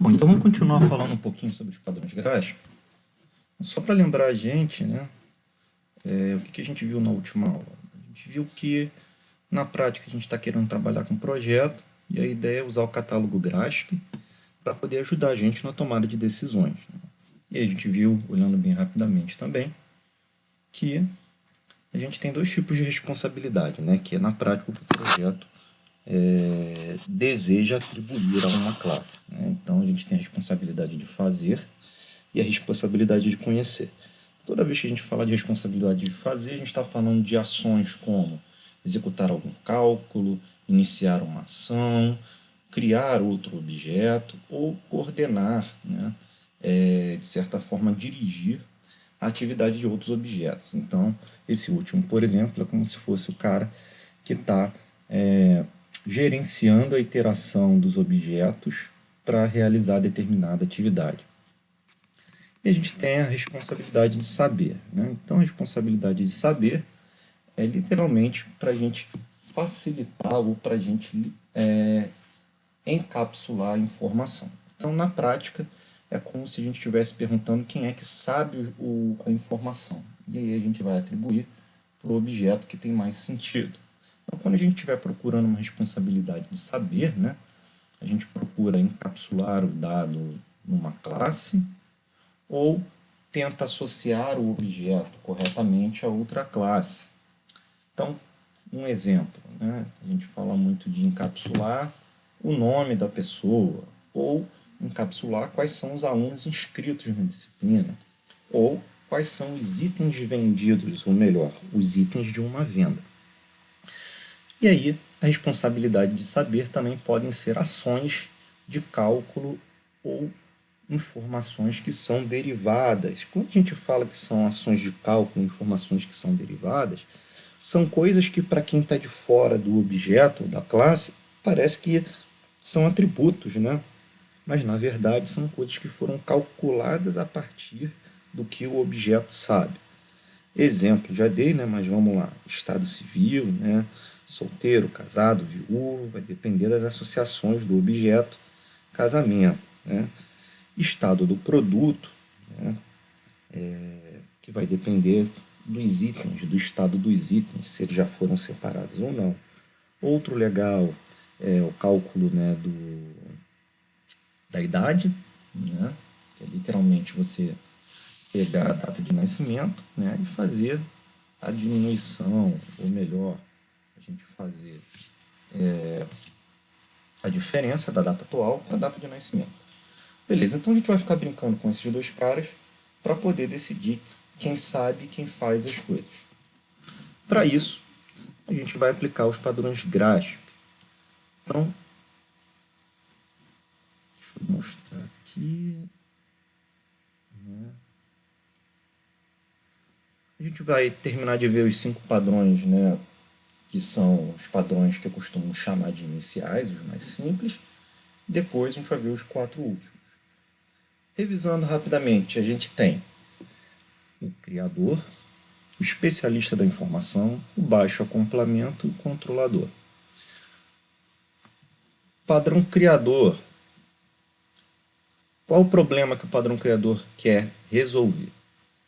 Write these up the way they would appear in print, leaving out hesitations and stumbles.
Bom, então vamos continuar falando um pouquinho sobre os padrões GRASP. Só para lembrar a gente, né, o que a gente viu na última aula. A gente viu que, na prática, a gente está querendo trabalhar com um projeto e a ideia é usar o catálogo GRASP para poder ajudar a gente na tomada de decisões, né? E a gente viu, olhando bem rapidamente também, que a gente tem dois tipos de responsabilidade, né, que é, na prática, o que o projeto deseja atribuir a uma classe, né? Então, a gente tem a responsabilidade de fazer e a responsabilidade de conhecer. Toda vez que a gente fala de responsabilidade de fazer, a gente está falando de ações como executar algum cálculo, iniciar uma ação, criar outro objeto ou coordenar, né? De certa forma, dirigir a atividade de outros objetos. Então, esse último, por exemplo, é como se fosse o cara que está gerenciando a iteração dos objetos para realizar determinada atividade. E a gente tem a responsabilidade de saber, né? Então, a responsabilidade de saber é literalmente para a gente facilitar ou para a gente encapsular a informação. Então, na prática, é como se a gente estivesse perguntando quem é que sabe a informação. E aí a gente vai atribuir para o objeto que tem mais sentido. Então, quando a gente estiver procurando uma responsabilidade de saber, né, a gente procura encapsular o dado numa classe ou tenta associar o objeto corretamente a outra classe. Então, um exemplo, né? A gente fala muito de encapsular o nome da pessoa, ou encapsular quais são os alunos inscritos na disciplina, ou quais são os itens vendidos, ou melhor, os itens de uma venda. E aí, a responsabilidade de saber também podem ser ações de cálculo ou informações que são derivadas. Quando a gente fala que são ações de cálculo, informações que são derivadas, são coisas que, para quem está de fora do objeto, da classe, parece que são atributos, né? Mas, na verdade, são coisas que foram calculadas a partir do que o objeto sabe. Exemplo, já dei, né? Mas vamos lá. Estado civil, né? Solteiro, casado, viúvo, vai depender das associações do objeto, casamento, né? Estado do produto, né? Que vai depender dos itens, do estado dos itens, se eles já foram separados ou não. Outro legal é o cálculo, né, da idade, né, que é literalmente você pegar a data de nascimento, né, e fazer a diminuição, ou melhor, a gente fazer a diferença da data atual para a data de nascimento. Beleza, então a gente vai ficar brincando com esses dois caras para poder decidir quem sabe e quem faz as coisas. Para isso, a gente vai aplicar os padrões GRASP. Então, deixa eu mostrar aqui. Né? A gente vai terminar de ver os 5 padrões, né, que são os padrões que eu costumo chamar de iniciais, os mais simples. Depois a gente vai ver os 4 últimos. Revisando rapidamente, a gente tem o criador, o especialista da informação, o baixo acoplamento e o controlador. Padrão criador. Qual o problema que o padrão criador quer resolver?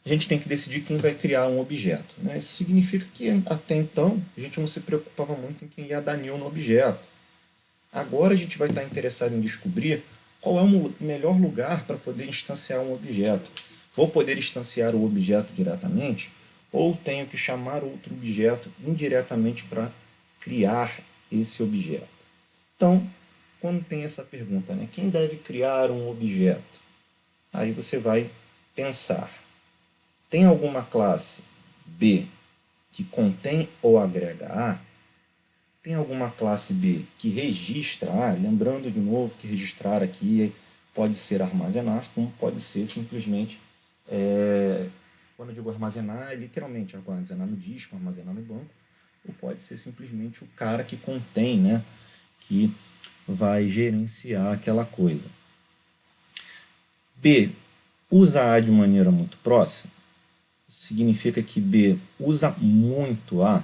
A gente tem que decidir quem vai criar um objeto, né? Isso significa que até então a gente não se preocupava muito em quem ia dar new no objeto. Agora a gente vai estar interessado em descobrir qual é o melhor lugar para poder instanciar um objeto. Vou poder instanciar o objeto diretamente, ou tenho que chamar outro objeto indiretamente para criar esse objeto. Então, quando tem essa pergunta, né, quem deve criar um objeto? Aí você vai pensar, tem alguma classe B que contém ou agrega A? Tem alguma classe B que registra A? Lembrando de novo que registrar aqui pode ser armazenar, como pode ser simplesmente, quando eu digo armazenar, é literalmente armazenar no disco, armazenar no banco, ou pode ser simplesmente o cara que contém, né, que vai gerenciar aquela coisa. B usa A de maneira muito próxima, significa que B usa muito A,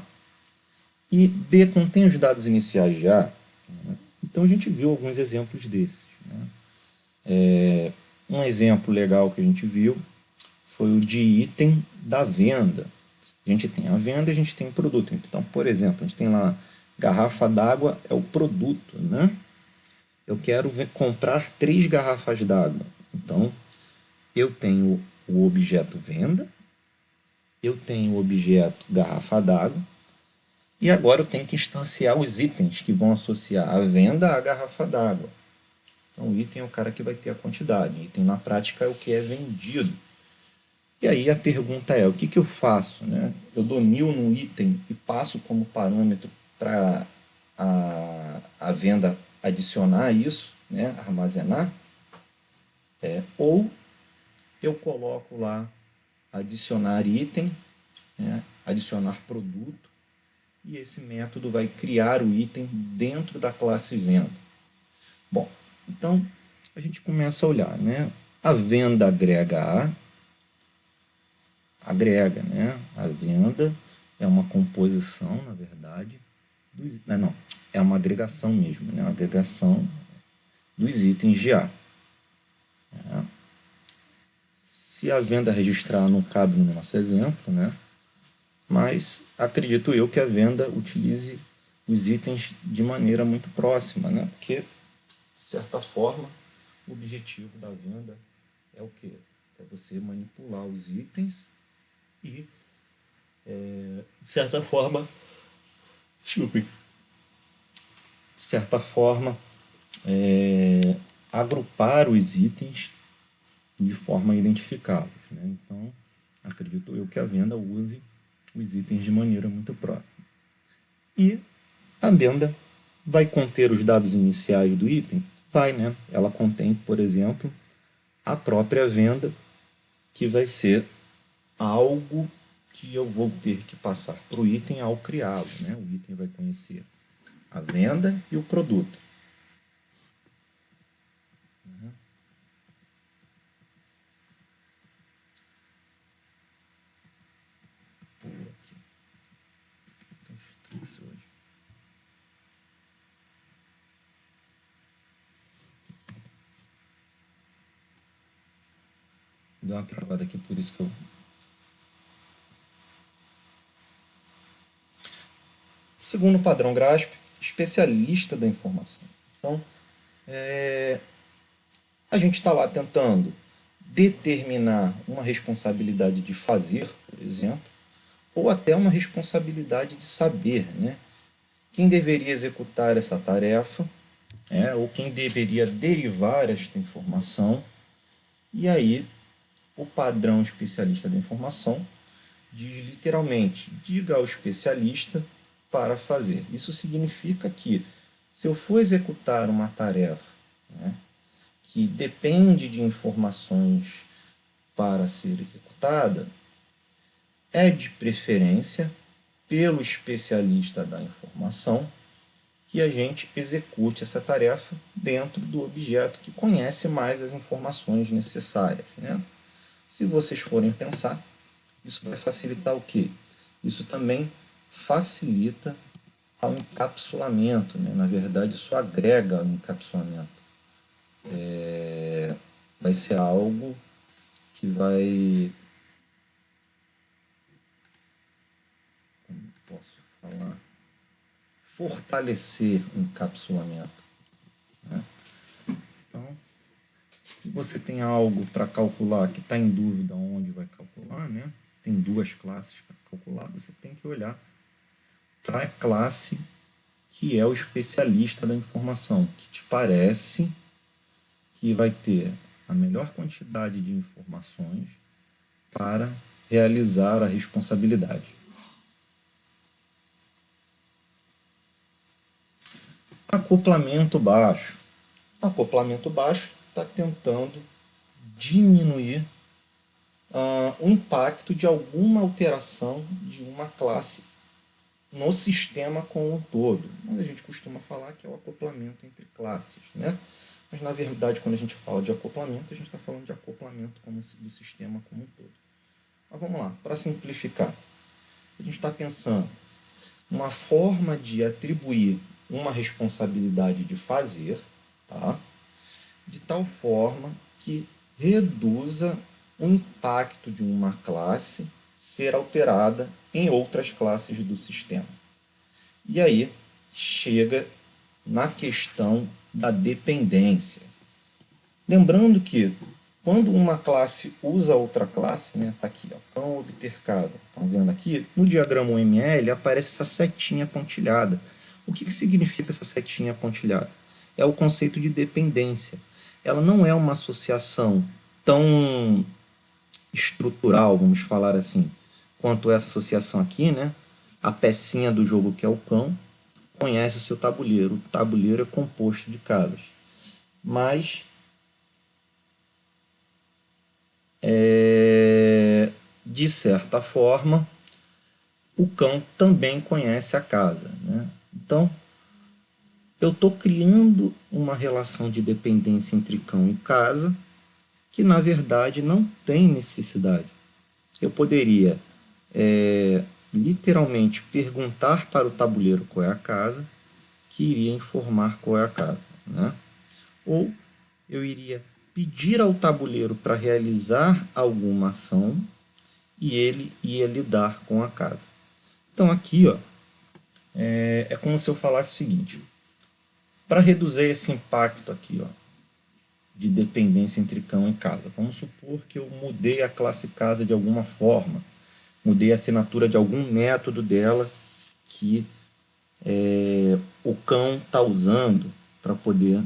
e B contém os dados iniciais de A, né? Então a gente viu alguns exemplos desses, né? Um exemplo legal que a gente viu foi o de item da venda. A gente tem a venda e a gente tem o produto. Então, por exemplo, a gente tem lá garrafa d'água é o produto, né? Eu quero comprar 3 garrafas d'água. Então, eu tenho o objeto venda, eu tenho o objeto garrafa d'água, e agora eu tenho que instanciar os itens que vão associar a venda à garrafa d'água. Então, o item é o cara que vai ter a quantidade. O item, na prática, é o que é vendido. E aí a pergunta é, o que, que eu faço? Né? Eu dou 1000 no item e passo como parâmetro para a venda adicionar isso, né? Armazenar? Ou eu coloco lá adicionar item, né? Adicionar produto, e esse método vai criar o item dentro da classe venda. Bom, então a gente começa a olhar, né? A venda agrega, né? A venda é uma composição, na verdade, não, é uma agregação mesmo, né? Uma agregação dos itens de A. Se a venda registrar não cabe no nosso exemplo, né? Mas acredito eu que a venda utilize os itens de maneira muito próxima, né? Porque, de certa forma, o objetivo da venda é o quê? É você manipular os itens e, de certa forma, desculpe, de certa forma, agrupar os itens de forma a identificá-los, né? Então, acredito eu que a venda use os itens de maneira muito próxima. E a venda vai conter os dados iniciais do item? Vai, né? Ela contém, por exemplo, a própria venda, que vai ser algo que eu vou ter que passar para o item ao criá-lo, né? O item vai conhecer a venda e o produto. Pula aqui. Tá estresse hoje. Deu uma travada aqui, por isso que eu... Segundo o padrão GRASP, especialista da informação. Então, a gente está lá tentando determinar uma responsabilidade de fazer, por exemplo, ou até uma responsabilidade de saber, né? Quem deveria executar essa tarefa, ou quem deveria derivar esta informação. E aí, o padrão especialista da informação diz literalmente, diga ao especialista para fazer. Isso significa que, se eu for executar uma tarefa, né, que depende de informações para ser executada, é de preferência pelo especialista da informação que a gente execute essa tarefa dentro do objeto que conhece mais as informações necessárias, né? Se vocês forem pensar, isso vai facilitar o quê? Isso também facilita ao encapsulamento, né? Na verdade, isso agrega ao encapsulamento. Vai ser algo que vai... Como posso falar? Fortalecer o encapsulamento, né? Então, se você tem algo para calcular que está em dúvida onde vai calcular, né? Tem 2 classes para calcular, você tem que olhar para a classe que é o especialista da informação, que te parece que vai ter a melhor quantidade de informações para realizar a responsabilidade. Acoplamento baixo. Acoplamento baixo está tentando diminuir o impacto de alguma alteração de uma classe no sistema como um todo. Mas a gente costuma falar que é o acoplamento entre classes, né? Mas, na verdade, quando a gente fala de acoplamento, a gente está falando de acoplamento do sistema como um todo. Mas vamos lá, para simplificar. A gente está pensando uma forma de atribuir uma responsabilidade de fazer, tá? De tal forma que reduza o impacto de uma classe ser alterada em outras classes do sistema. E aí chega na questão da dependência. Lembrando que quando uma classe usa outra classe, né, tá aqui, ó, cão obter casa, estão vendo aqui? No diagrama UML aparece essa setinha pontilhada. O que significa essa setinha pontilhada? É o conceito de dependência. Ela não é uma associação tão estrutural, vamos falar assim, quanto essa associação aqui, né? A pecinha do jogo que é o cão conhece o seu tabuleiro. O tabuleiro é composto de casas. Mas de certa forma, o cão também conhece a casa, né? Então, eu estou criando uma relação de dependência entre cão e casa que, na verdade, não tem necessidade. Eu poderia, literalmente, perguntar para o tabuleiro qual é a casa, que iria informar qual é a casa, né? Ou eu iria pedir ao tabuleiro para realizar alguma ação e ele ia lidar com a casa. Então aqui, ó, é como se eu falasse o seguinte: para reduzir esse impacto aqui, ó, de dependência entre cão e casa, vamos supor que eu mudei a classe casa de alguma forma, mudei a assinatura de algum método dela que o cão está usando para poder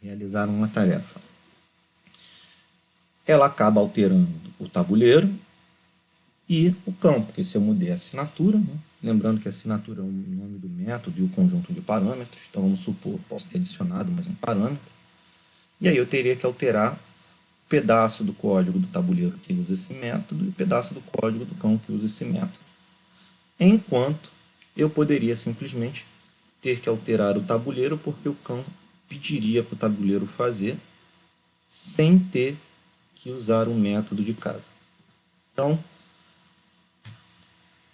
realizar uma tarefa. Ela acaba alterando o tabuleiro e o cão, porque se eu mudei a assinatura, né? Lembrando que a assinatura é o nome do método e o conjunto de parâmetros, então vamos supor, posso ter adicionado mais um parâmetro, e aí eu teria que alterar o pedaço do código do tabuleiro que usa esse método e o pedaço do código do cão que usa esse método. Enquanto eu poderia simplesmente ter que alterar o tabuleiro porque o cão pediria para o tabuleiro fazer sem ter que usar o método de casa. Então,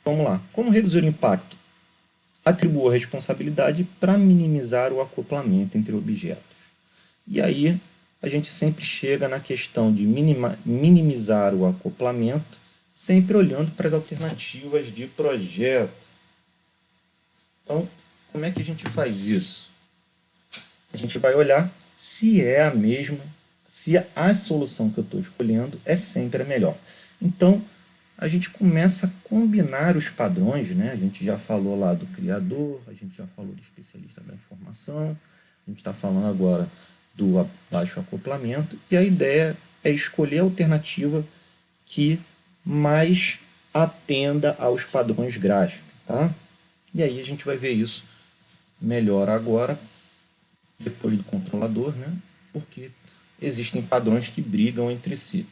vamos lá. Como reduzir o impacto? Atribua a responsabilidade para minimizar o acoplamento entre objetos. E aí, a gente sempre chega na questão de minimizar o acoplamento, sempre olhando para as alternativas de projeto. Então, como é que a gente faz isso? A gente vai olhar se é a mesma, se a solução que eu estou escolhendo é sempre a melhor. Então, a gente começa a combinar os padrões, né? A gente já falou lá do criador, a gente já falou do especialista da informação, a gente está falando agora do baixo acoplamento, e a ideia é escolher a alternativa que mais atenda aos padrões GRASP, tá? E aí a gente vai ver isso melhor agora, depois do controlador, né? Porque existem padrões que brigam entre si.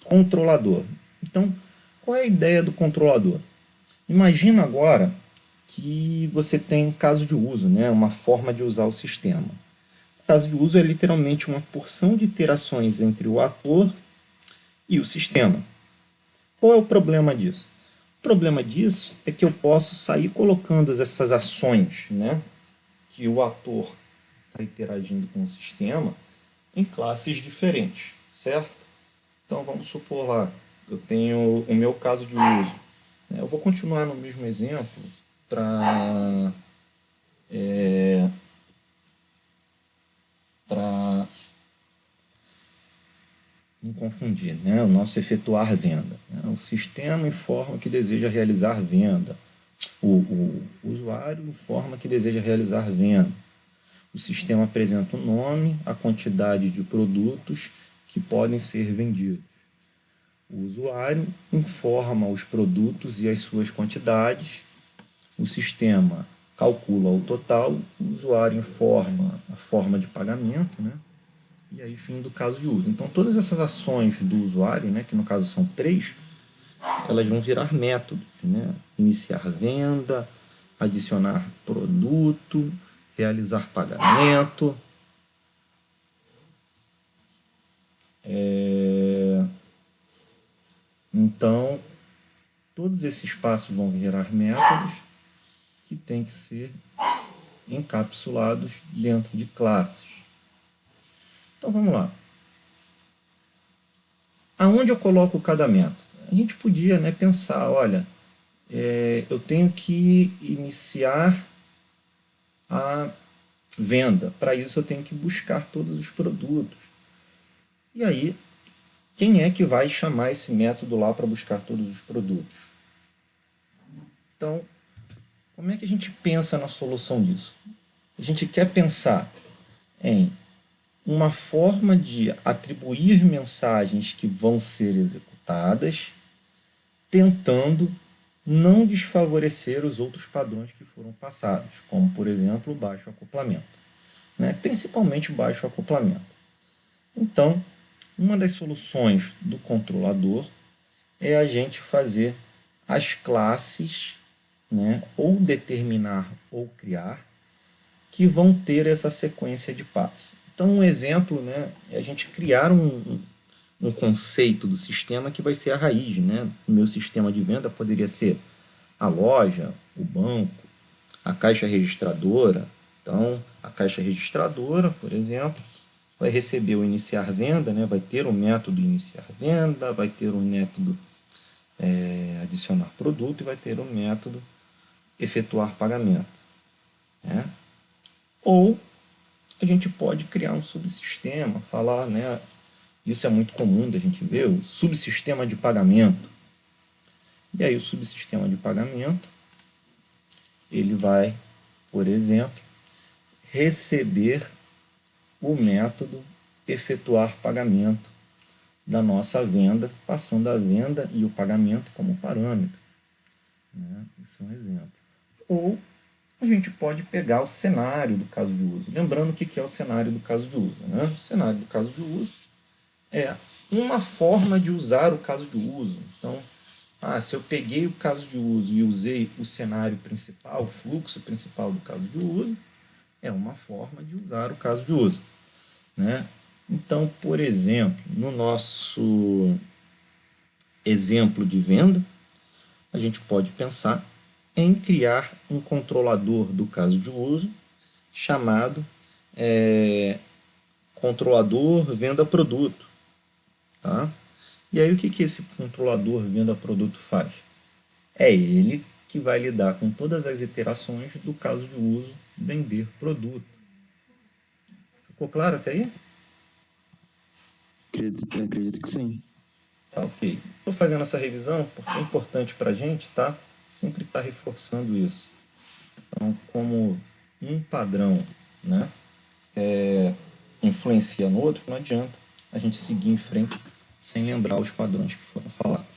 Controlador. Então, qual é a ideia do controlador? Imagina agora que você tem caso de uso, né? Uma forma de usar o sistema. O caso de uso é literalmente uma porção de iterações entre o ator e o sistema. Qual é o problema disso? O problema disso é que eu posso sair colocando essas ações, né? Que o ator está interagindo com o sistema em classes diferentes, certo? Então vamos supor lá, eu tenho o meu caso de uso. Eu vou continuar no mesmo exemplo para não confundir, né? O nosso efetuar venda. O sistema informa que deseja realizar venda. O usuário informa que deseja realizar venda. O sistema apresenta o nome, a quantidade de produtos que podem ser vendidos. O usuário informa os produtos e as suas quantidades. O sistema calcula o total. O usuário informa a forma de pagamento, né? E aí, fim do caso de uso. Então, todas essas ações do usuário, né, que no caso são 3, elas vão virar métodos, né? Iniciar venda, adicionar produto, realizar pagamento. Então, todos esses passos vão virar métodos que têm que ser encapsulados dentro de classes. Então vamos lá. Aonde eu coloco cada método? A gente podia, né, pensar, olha, eu tenho que iniciar a venda. Para isso eu tenho que buscar todos os produtos. E aí, quem é que vai chamar esse método lá para buscar todos os produtos? Então, como é que a gente pensa na solução disso? A gente quer pensar em uma forma de atribuir mensagens que vão ser executadas, tentando não desfavorecer os outros padrões que foram passados, como, por exemplo, o baixo acoplamento, né? Principalmente o baixo acoplamento. Então, uma das soluções do controlador é a gente fazer as classes, né, ou determinar ou criar, que vão ter essa sequência de passos. Então, um exemplo, né, é a gente criar um conceito do sistema que vai ser a raiz. Né? O meu sistema de venda poderia ser a loja, o banco, a caixa registradora. Então, a caixa registradora, por exemplo, vai receber o iniciar venda, né? Vai ter o método iniciar venda, vai ter o método adicionar produto e vai ter o método efetuar pagamento. Né? Ou a gente pode criar um subsistema, falar, né? Isso é muito comum da gente ver, o subsistema de pagamento. E aí o subsistema de pagamento, ele vai, por exemplo, receber o método efetuar pagamento da nossa venda, passando a venda e o pagamento como parâmetro. Né? Isso é um exemplo. Ou a gente pode pegar o cenário do caso de uso. Lembrando o que é o cenário do caso de uso. Né? O cenário do caso de uso é uma forma de usar o caso de uso. Então, se eu peguei o caso de uso e usei o cenário principal, o fluxo principal do caso de uso, é uma forma de usar o caso de uso. Né? Então, por exemplo, no nosso exemplo de venda, a gente pode pensar em criar um controlador do caso de uso chamado controlador venda produto. Tá? E aí o que esse controlador venda produto faz? É ele que vai lidar com todas as iterações do caso de uso vender produto. Ficou claro até aí? Acredito que sim. Tá, ok. Estou fazendo essa revisão porque é importante para a gente, tá? Sempre estar reforçando isso. Então, como um padrão, né, influencia no outro, não adianta a gente seguir em frente sem lembrar os padrões que foram falados.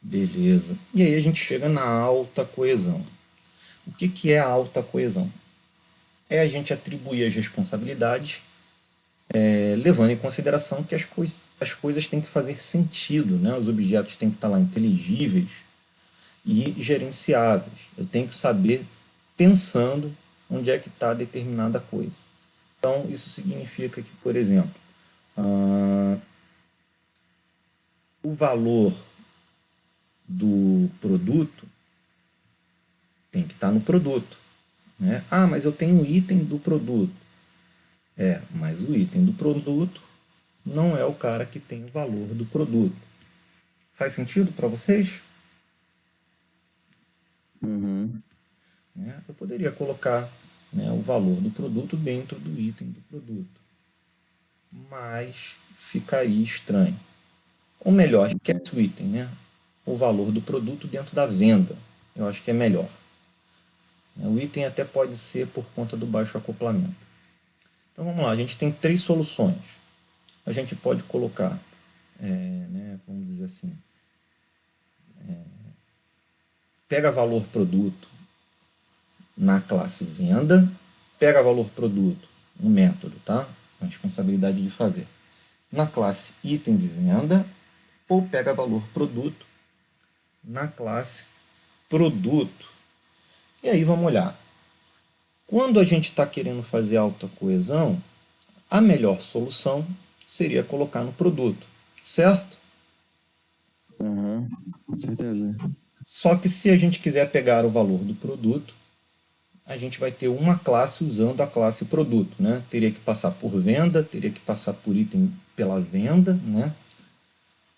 Beleza. E aí a gente chega na alta coesão. O que é a alta coesão? É a gente atribuir as responsabilidades levando em consideração que as coisas têm que fazer sentido, né? Os objetos têm que estar lá inteligíveis e gerenciáveis. Eu tenho que saber pensando onde é que está determinada coisa. Então, isso significa que, por exemplo, o valor do produto tem que estar no produto. Né? Mas eu tenho um item do produto. Mas o item do produto não é o cara que tem o valor do produto. Faz sentido para vocês? Uhum. Né? Eu poderia colocar, né, o valor do produto dentro do item do produto, mas ficaria estranho. Ou melhor, esquece o item, né? O valor do produto dentro da venda. Eu acho que é melhor. O item até pode ser por conta do baixo acoplamento. Então vamos lá, a gente tem 3 soluções. A gente pode colocar, né, vamos dizer assim, pega valor produto na classe venda, pega valor produto, um método, tá? A responsabilidade de fazer. Na classe item de venda, ou pega valor produto na classe produto. E aí vamos olhar. Quando a gente está querendo fazer alta coesão, a melhor solução seria colocar no produto, certo? Com certeza. Só que se a gente quiser pegar o valor do produto a gente vai ter uma classe usando a classe produto, né? Teria que passar por venda, teria que passar por item pela venda, né?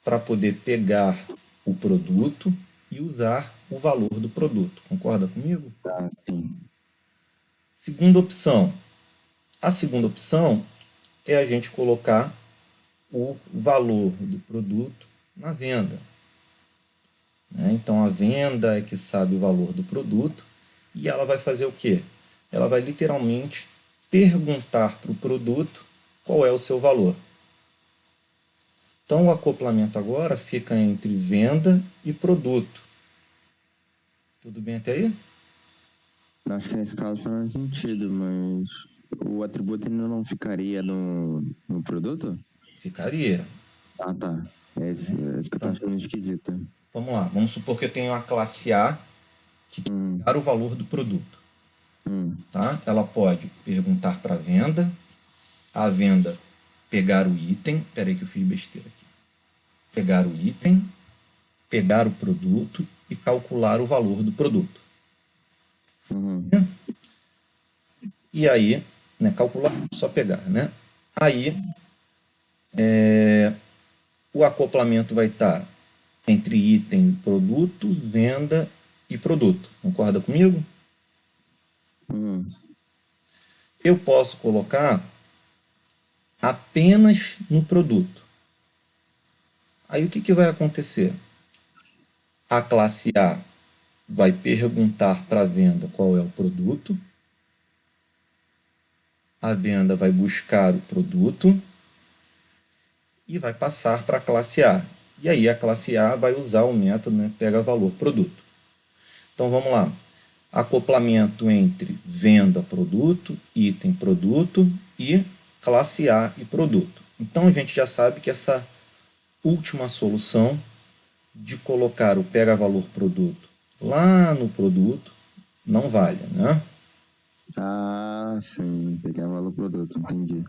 Para poder pegar o produto e usar o valor do produto. Concorda comigo? Tá, sim. Segunda opção. A segunda opção é a gente colocar o valor do produto na venda, né? Então a venda é que sabe o valor do produto e ela vai fazer o quê? Ela vai literalmente perguntar para o produto qual é o seu valor. Então o acoplamento agora fica entre venda e produto. Tudo bem até aí? Acho que nesse caso faz mais sentido, mas o atributo ainda não ficaria no produto? Ficaria. Ah, tá. É isso que eu tô Então, achando esquisito. vamos lá. Vamos supor que eu tenho a classe A que quer Hum, pegar o valor do produto. hum, Tá? Ela pode perguntar para a venda pegar o item. Espera aí que eu fiz besteira aqui. Pegar o item, pegar o produto e calcular o valor do produto. uhum, E aí, né, calcular, só pegar, né? Aí, o acoplamento vai estar entre item, produto, venda e produto. Concorda comigo? uhum. Eu posso colocar apenas no produto. Aí o que, que vai acontecer? A classe A vai perguntar para a venda qual é o produto, a venda vai buscar o produto e vai passar para a classe A. E aí a classe A vai usar o método, né, pega valor produto. Então vamos lá. Acoplamento entre venda produto, item produto e classe A e produto. Então a gente já sabe que essa última solução de colocar o pega valor produto lá no produto não vale, né? Ah, sim. Pegar valor produto, entendi.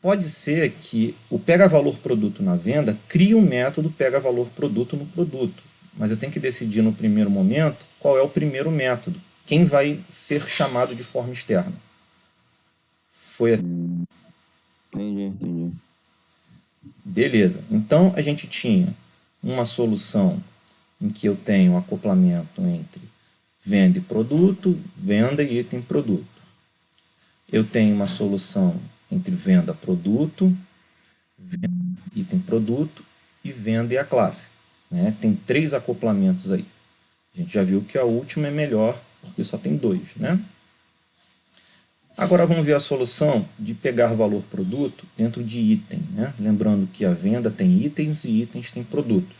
Pode ser que o pega valor produto na venda crie um método pega valor produto no produto, mas eu tenho que decidir no primeiro momento qual é o primeiro método, quem vai ser chamado de forma externa. Foi Hum, entendi. beleza. Então a gente tinha uma solução em que eu tenho um acoplamento entre venda e produto, venda e item produto. Eu tenho uma solução entre venda produto, venda item produto e venda e a classe, né? Tem três acoplamentos aí. A gente já viu que a última é melhor porque só tem dois, né? Agora vamos ver a solução de pegar valor produto dentro de item, né? Lembrando que a venda tem itens e itens têm produtos.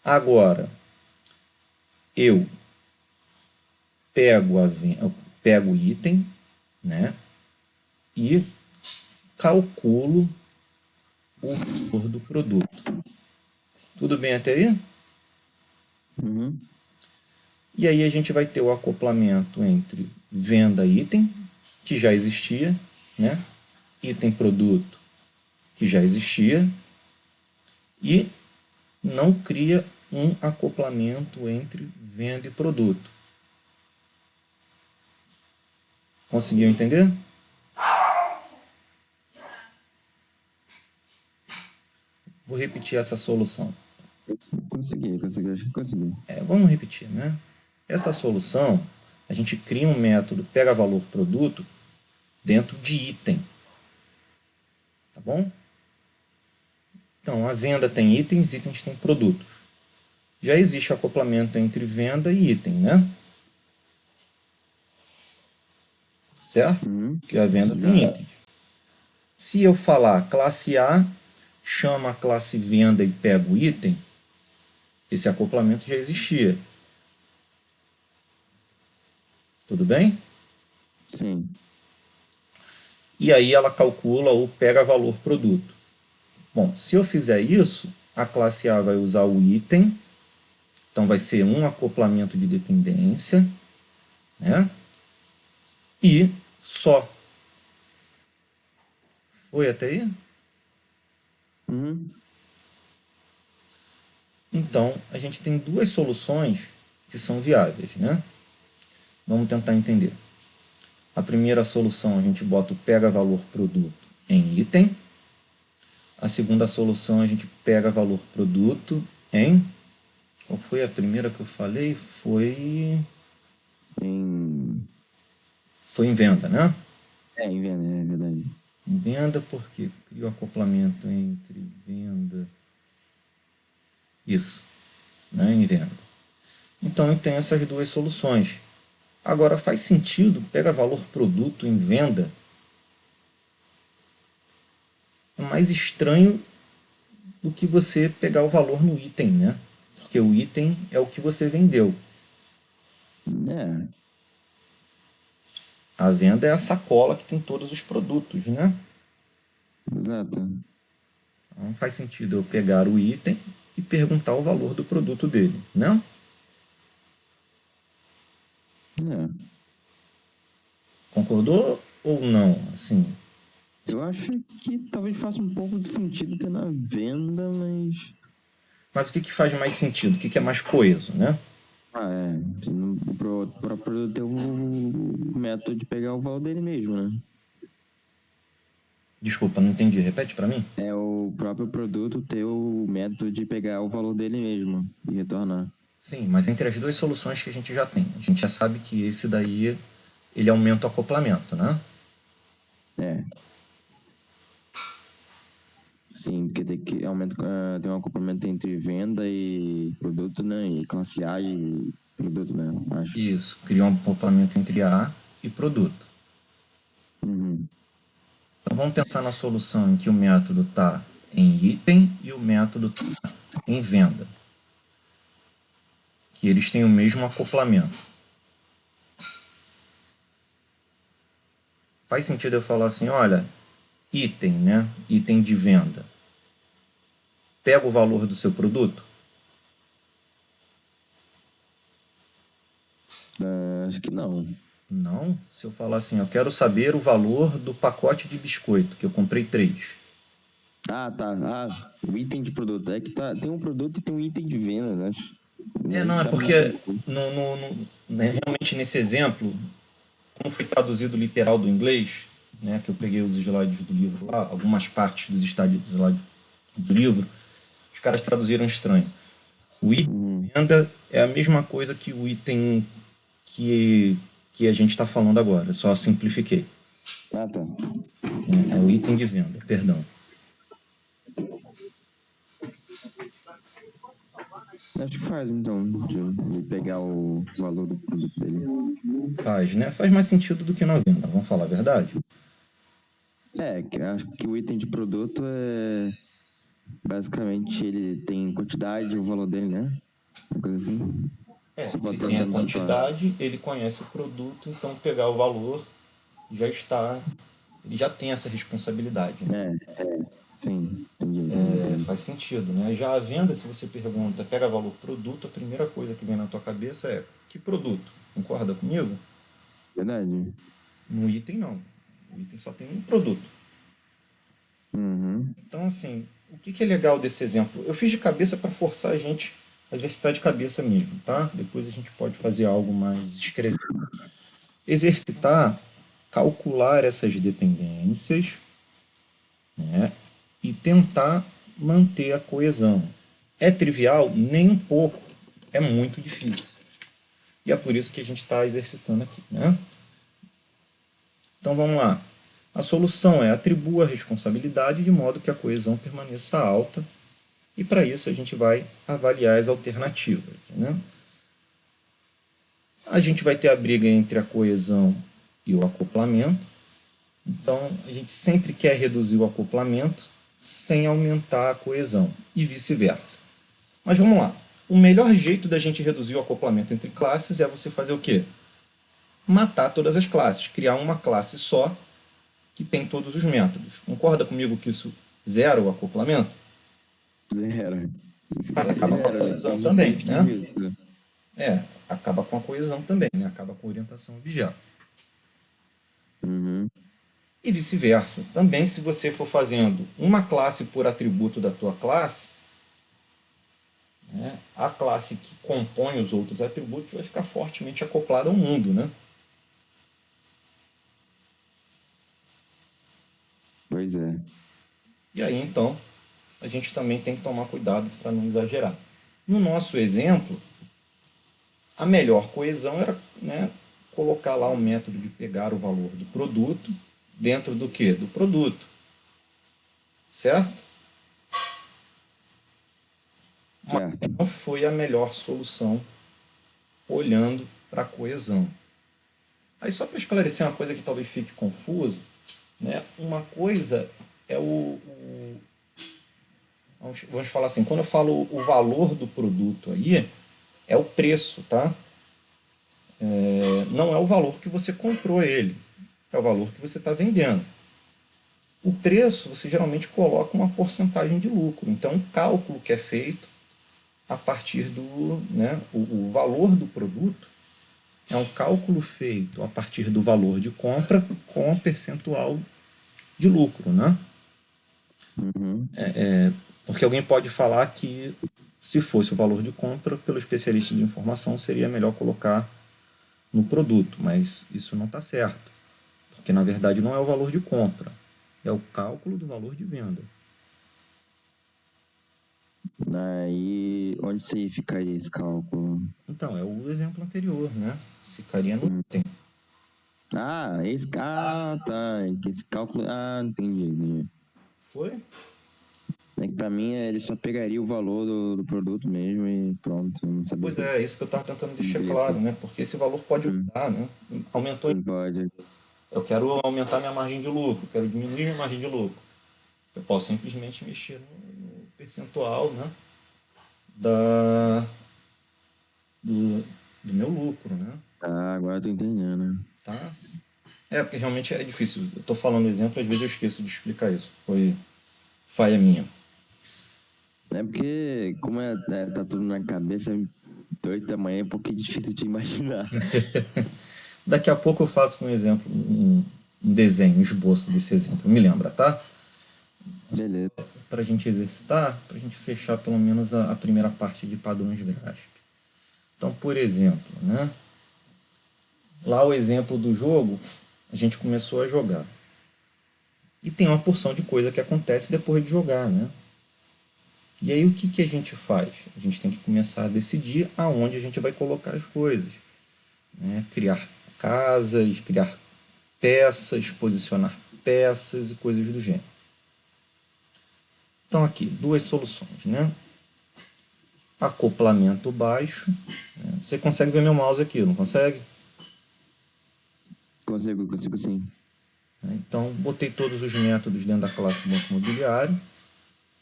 Agora eu pego o item, né? E calculo o valor do produto. Tudo bem até aí? Uhum, E aí a gente vai ter o acoplamento entre venda item, que já existia, né? Item produto, que já existia, e não cria um acoplamento entre venda e produto. Conseguiu entender? Vou repetir essa solução. acho que consegui. Vamos repetir, né? Essa solução, a gente cria um método pega valor produto dentro de item, tá bom? Então, a venda tem itens, itens têm produtos. Já existe acoplamento entre venda e item, né? Certo? Uhum, Que a venda tem já. itens. Se eu falar classe A, chama a classe venda e pega o item, esse acoplamento já existia. Tudo bem? Sim. E aí ela calcula o pega valor produto. Bom, se eu fizer isso, a classe A vai usar o item, então vai ser um acoplamento de dependência, né? E só. Foi até aí? Uhum, Então, a gente tem duas soluções que são viáveis, né? Vamos tentar entender. A primeira solução a gente bota o pega valor produto em item. A segunda solução a gente pega valor produto em... Qual foi a primeira que eu falei? Foi Em venda, né? em venda, é verdade. Em venda porque cria o acoplamento entre venda... Isso, né? Em venda. Então eu tenho essas duas soluções. Agora faz sentido, pega valor produto em venda. É mais estranho do que você pegar o valor no item, né? Porque o item é o que você vendeu. É, A venda é a sacola que tem todos os produtos, né? exato. Então faz sentido eu pegar o item e perguntar o valor do produto dele, né? É. Concordou ou não? Assim, Eu acho que talvez faça um pouco de sentido ter na venda, mas. mas o que, que faz mais sentido? O que, que é mais coeso, né? Ah, é. Para produto ter o método de pegar o valor dele mesmo, né? Desculpa, não entendi. Repete para mim. É o próprio produto ter o método de pegar o valor dele mesmo e retornar. Sim, mas entre as duas soluções que a gente já tem, a gente já sabe que esse daí ele aumenta o acoplamento, né? É. Sim, porque tem um acoplamento entre venda e produto, né? E classe A e produto, né? Acho. Isso, cria um acoplamento entre A e produto. Uhum. Então vamos pensar na solução em que o método está em item e o método está em venda. Que eles têm o mesmo acoplamento. Faz sentido eu falar assim, olha, item, né? Item de venda. Pega o valor do seu produto? Acho que não. Não. Se eu falar assim, eu quero saber o valor do pacote de biscoito, que eu comprei 3. Ah, tá. Ah, o item de produto. É que tá, tem um produto e tem um item de venda, né? E aí Não, é tá me porque confuso. né, realmente nesse exemplo, como foi traduzido literal do inglês, né, que eu peguei os slides do livro lá, algumas partes dos slides do livro, os caras traduziram estranho. O item de Uhum. venda é a mesma coisa que o item que a gente está falando agora, só simplifiquei. Ah, tá. É o item de venda, perdão. Acho que faz, então, de pegar o valor do produto dele. Faz, né? Faz mais sentido do que na venda, vamos falar a verdade? É, que acho que o item de produto é basicamente ele tem quantidade e o valor dele, né? Uma coisa assim. Você Ele pode estar tem a tentando situar. quantidade, ele conhece o produto, então pegar o valor já está, ele já tem essa responsabilidade, né? Sim, entendi. Faz sentido, né? Já a venda, se você pergunta, pega valor produto, a primeira coisa que vem na tua cabeça é que produto? Concorda comigo? Verdade. No item não. O item só tem um produto. Uhum. Então, assim, o que que é legal desse exemplo? Eu fiz de cabeça para forçar a gente a exercitar de cabeça mesmo, tá? Depois a gente pode fazer algo mais escrever. Exercitar, calcular essas dependências, né? E tentar manter a coesão. É trivial? Nem um pouco. É muito difícil. E é por isso que a gente está exercitando aqui, né? Então vamos lá. A solução é atribua a responsabilidade de modo que a coesão permaneça alta. E para isso a gente vai avaliar as alternativas, né? A gente vai ter a briga entre a coesão e o acoplamento. Então, a gente sempre quer reduzir o acoplamento sem aumentar a coesão e vice-versa. Mas vamos lá. O melhor jeito da gente reduzir o acoplamento entre classes é você fazer o quê? Matar todas as classes, criar uma classe só que tem todos os métodos. Concorda comigo que isso zera o acoplamento? Zero. Mas acaba com a Zero, coesão fica também, né? esquisito. Acaba com a coesão também, né? Acaba com a orientação objeto. Uhum. E vice-versa. Também, se você for fazendo uma classe por atributo da tua classe, né, a classe que compõe os outros atributos vai ficar fortemente acoplada ao mundo, né? Pois é. E aí, então, a gente também tem que tomar cuidado para não exagerar. No nosso exemplo, a melhor coesão era, né, colocar lá um método de pegar o valor do produto dentro do quê? Do produto. Certo? Mas Certo. não foi a melhor solução olhando para a coesão. Aí só para esclarecer uma coisa que talvez fique confuso, né? Uma coisa é vamos falar assim, quando eu falo o valor do produto aí, é o preço, tá? Não é o valor que você comprou ele, é o valor que você está vendendo. O preço, você geralmente coloca uma porcentagem de lucro. Então, um cálculo que é feito a partir do, né, o valor do produto é um cálculo feito a partir do valor de compra com a percentual de lucro, né? Uhum. Porque alguém pode falar que se fosse o valor de compra, pelo especialista de informação, seria melhor colocar no produto, mas isso não está certo, porque na verdade não é o valor de compra, é o cálculo do valor de venda. Aí, onde você ficaria esse cálculo? Então, é o exemplo anterior, né? Ficaria no item. Tá. Esse cálculo. Ah, entendi. Foi? É que pra mim ele só pegaria o valor do produto mesmo e pronto. Não sabia Pois que é isso que eu estava tentando deixar poderia claro, ter. né? Porque esse valor pode mudar, né? Aumentou. Não pode. Eu quero aumentar minha margem de lucro, quero diminuir minha margem de lucro. Eu posso simplesmente mexer no percentual, né? Da, do, do meu lucro, né? Ah, agora eu tô entendendo. Tá? Porque realmente é difícil. Eu estou falando exemplo, às vezes eu esqueço de explicar isso. Foi falha minha. É porque, como tá tudo na cabeça, 8 da manhã é um pouquinho difícil de imaginar. Daqui a pouco eu faço um exemplo, um desenho, um esboço desse exemplo. Me lembra, tá? Beleza. Para a gente exercitar, para a gente fechar pelo menos a primeira parte de padrões GRASP. Então, por exemplo, né? Lá o exemplo do jogo, a gente começou a jogar. E tem uma porção de coisa que acontece depois de jogar, né? E aí o que a gente faz? A gente tem que começar a decidir aonde a gente vai colocar as coisas. Né? Criar casas, criar peças, posicionar peças e coisas do gênero. Então aqui, duas soluções, né? Acoplamento baixo. Né? Você consegue ver meu mouse aqui, não consegue? Consigo sim. Então, botei todos os métodos dentro da classe banco imobiliário.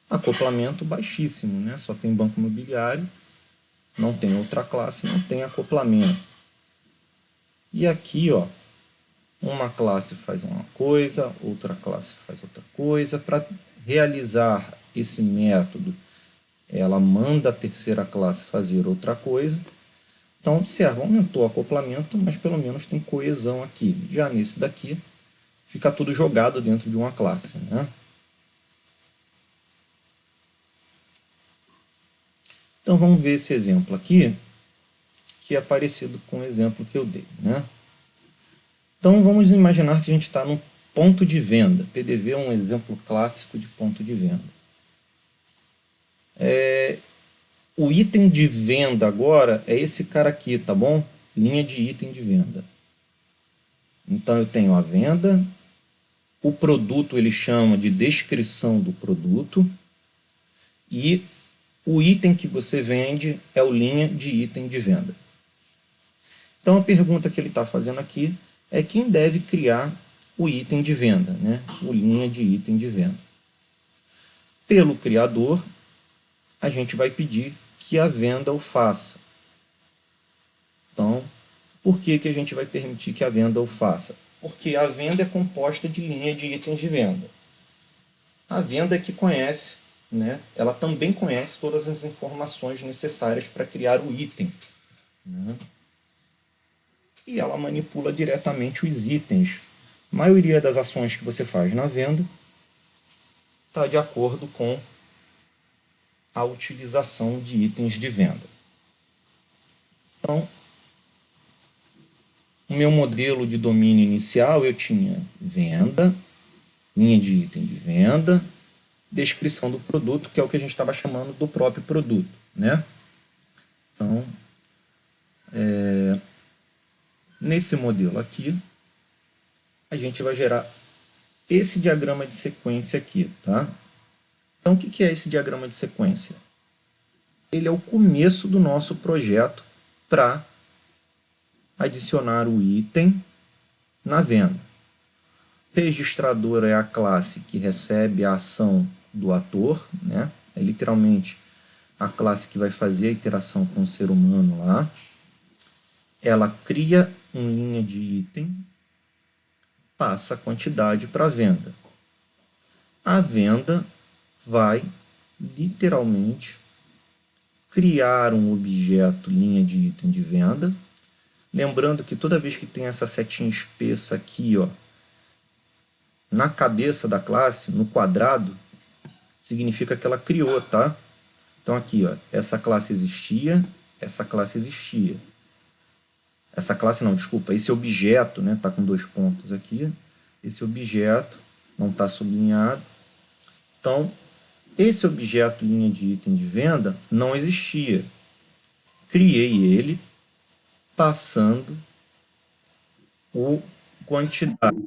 Acoplamento baixíssimo, né? Só tem banco imobiliário, não tem outra classe, não tem acoplamento. E aqui, ó, uma classe faz uma coisa, outra classe faz outra coisa. Para realizar esse método, ela manda a terceira classe fazer outra coisa. Então, observa, aumentou o acoplamento, mas pelo menos tem coesão aqui. Já nesse daqui, fica tudo jogado dentro de uma classe, né? Então, vamos ver esse exemplo aqui, que é parecido com o exemplo que eu dei, né? Então, vamos imaginar que a gente está num ponto de venda. PDV é um exemplo clássico de ponto de venda. O item de venda agora é esse cara aqui, tá bom? Linha de item de venda. Então, eu tenho a venda, o produto ele chama de descrição do produto e o item que você vende é o linha de item de venda. Então, a pergunta que ele está fazendo aqui é quem deve criar o item de venda, né? O linha de item de venda. Pelo criador, a gente vai pedir que a venda o faça. Então, por que a gente vai permitir que a venda o faça? Porque a venda é composta de linha de itens de venda. A venda é que conhece, né? Ela também conhece todas as informações necessárias para criar o item. Né? E ela manipula diretamente os itens. A maioria das ações que você faz na venda está de acordo com a utilização de itens de venda. Então, no meu modelo de domínio inicial, eu tinha venda, linha de item de venda, descrição do produto, que é o que a gente estava chamando do próprio produto, né? Então, nesse modelo aqui, a gente vai gerar esse diagrama de sequência aqui, tá? Então, o que é esse diagrama de sequência? Ele é o começo do nosso projeto para adicionar o item na venda. Registradora é a classe que recebe a ação do ator, né? É literalmente a classe que vai fazer a interação com o ser humano lá. Ela cria uma linha de item, passa a quantidade para a venda. A venda vai literalmente criar um objeto linha de item de venda. Lembrando que toda vez que tem essa setinha espessa aqui, ó, na cabeça da classe, no quadrado, significa que ela criou, tá? Então aqui, ó, essa classe existia, essa classe existia. Essa classe não, desculpa, esse objeto, né, tá com 2 pontos aqui. Esse objeto não está sublinhado. Então, esse objeto linha de item de venda não existia. Criei ele passando o quantidade.